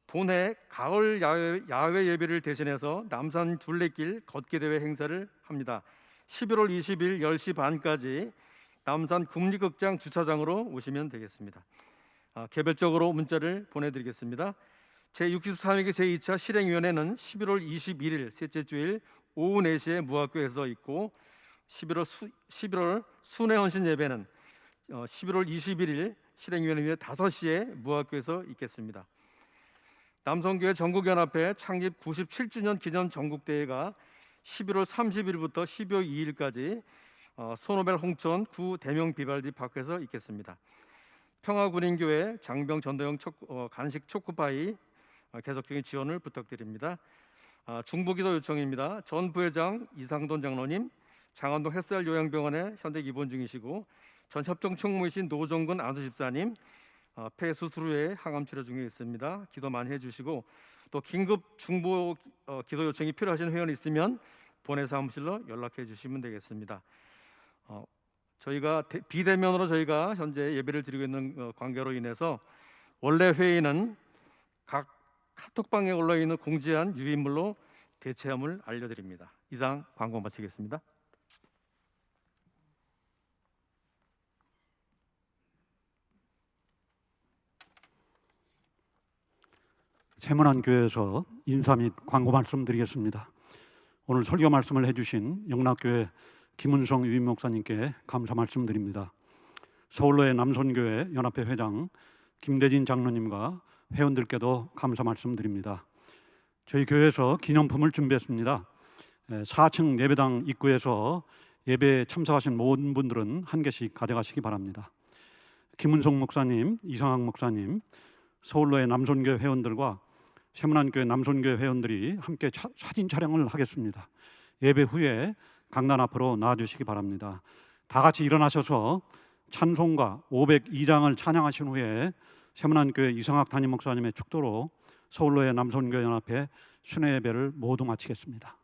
본회 가을 야외 예배를 대신해서 남산 둘레길 걷기 대회 행사를 합니다. 11월 20일 10시 반까지 남산 국립극장 주차장으로 오시면 되겠습니다. 개별적으로 문자를 보내드리겠습니다. 제63회기 제2차 실행위원회는 11월 21일 셋째 주일 오후 4시에 무학교에서 있고 11월 순회헌신 예배는 11월 21일 실행위원회 5시에 무학교에서 있겠습니다. 남성교회 전국연합회 창립 97주년 기념 전국대회가 11월 30일부터 12월 2일까지 소노벨 홍천 구 대명 비발디 파크에서 있겠습니다. 평화군인교회 장병 전도형 간식 초코파이 계속적인 지원을 부탁드립니다. 중부기도 요청입니다. 전 부회장 이상돈 장로님 장안동 햇살 요양병원에 현재 입원 중이시고 전 협동총무이신 노종근 안수집사님 폐 수술 후에 항암 치료 중에 있습니다. 기도 많이 해주시고 또 긴급 중보 기도 요청이 필요하신 회원이 있으면 본회 사무실로 연락해 주시면 되겠습니다. 저희가 비대면으로 저희가 현재 예배를 드리고 있는 관계로 인해서 원래 회의는 각 카톡방에 올라 있는 공지한 유인물로 대체함을 알려드립니다. 이상 광고 마치겠습니다.
세문안 교회에서 인사 및 광고 말씀드리겠습니다. 오늘 설교 말씀을 해주신 영락교회 김은성 유임 목사님께 감사 말씀드립니다. 서울로의 남선교회 연합회 회장 김대진 장로님과 회원들께도 감사 말씀드립니다. 저희 교회에서 기념품을 준비했습니다. 4층 예배당 입구에서 예배에 참석하신 모든 분들은 한 개씩 가져가시기 바랍니다. 김은성 목사님, 이상학 목사님, 서울로의 남선교회 회원들과 세문안교회 남선교회 회원들이 함께 사진 촬영을 하겠습니다. 예배 후에 강단 앞으로 나와주시기 바랍니다. 다 같이 일어나셔서 찬송가 502장을 찬양하신 후에 세문안교회 이상학 담임 목사님의 축도로 서울로의 남선교회 연합회 순회 예배를 모두 마치겠습니다.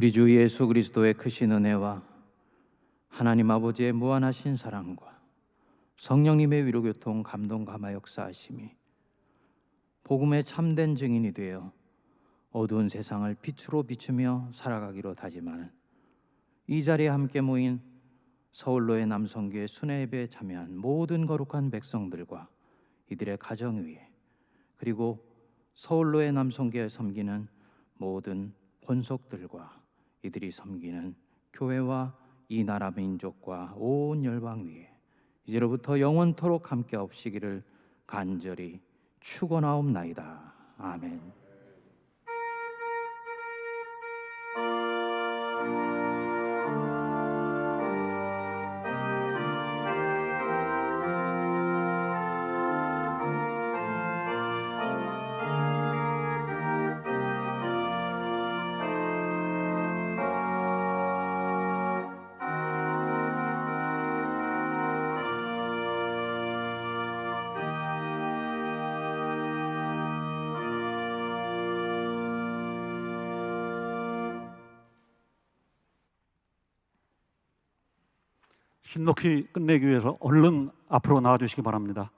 우리 주 예수 그리스도의 크신 은혜와 하나님 아버지의 무한하신 사랑과 성령님의 위로교통 감동 감화 역사하심이 복음의 참된 증인이 되어 어두운 세상을 빛으로 비추며 살아가기로 다짐하는 이 자리에 함께 모인 서울로의 남성교회 순회 예배에 참여한 모든 거룩한 백성들과 이들의 가정 위에, 그리고 서울로의 남성교회 섬기는 모든 권속들과 이들이 섬기는 교회와 이 나라 민족과 온 열방 위에 이제로부터 영원토록 함께 없시기를 간절히 축원하옵나이다. 아멘.
힘 놓기 끝내기 위해서 얼른 앞으로 나와 주시기 바랍니다.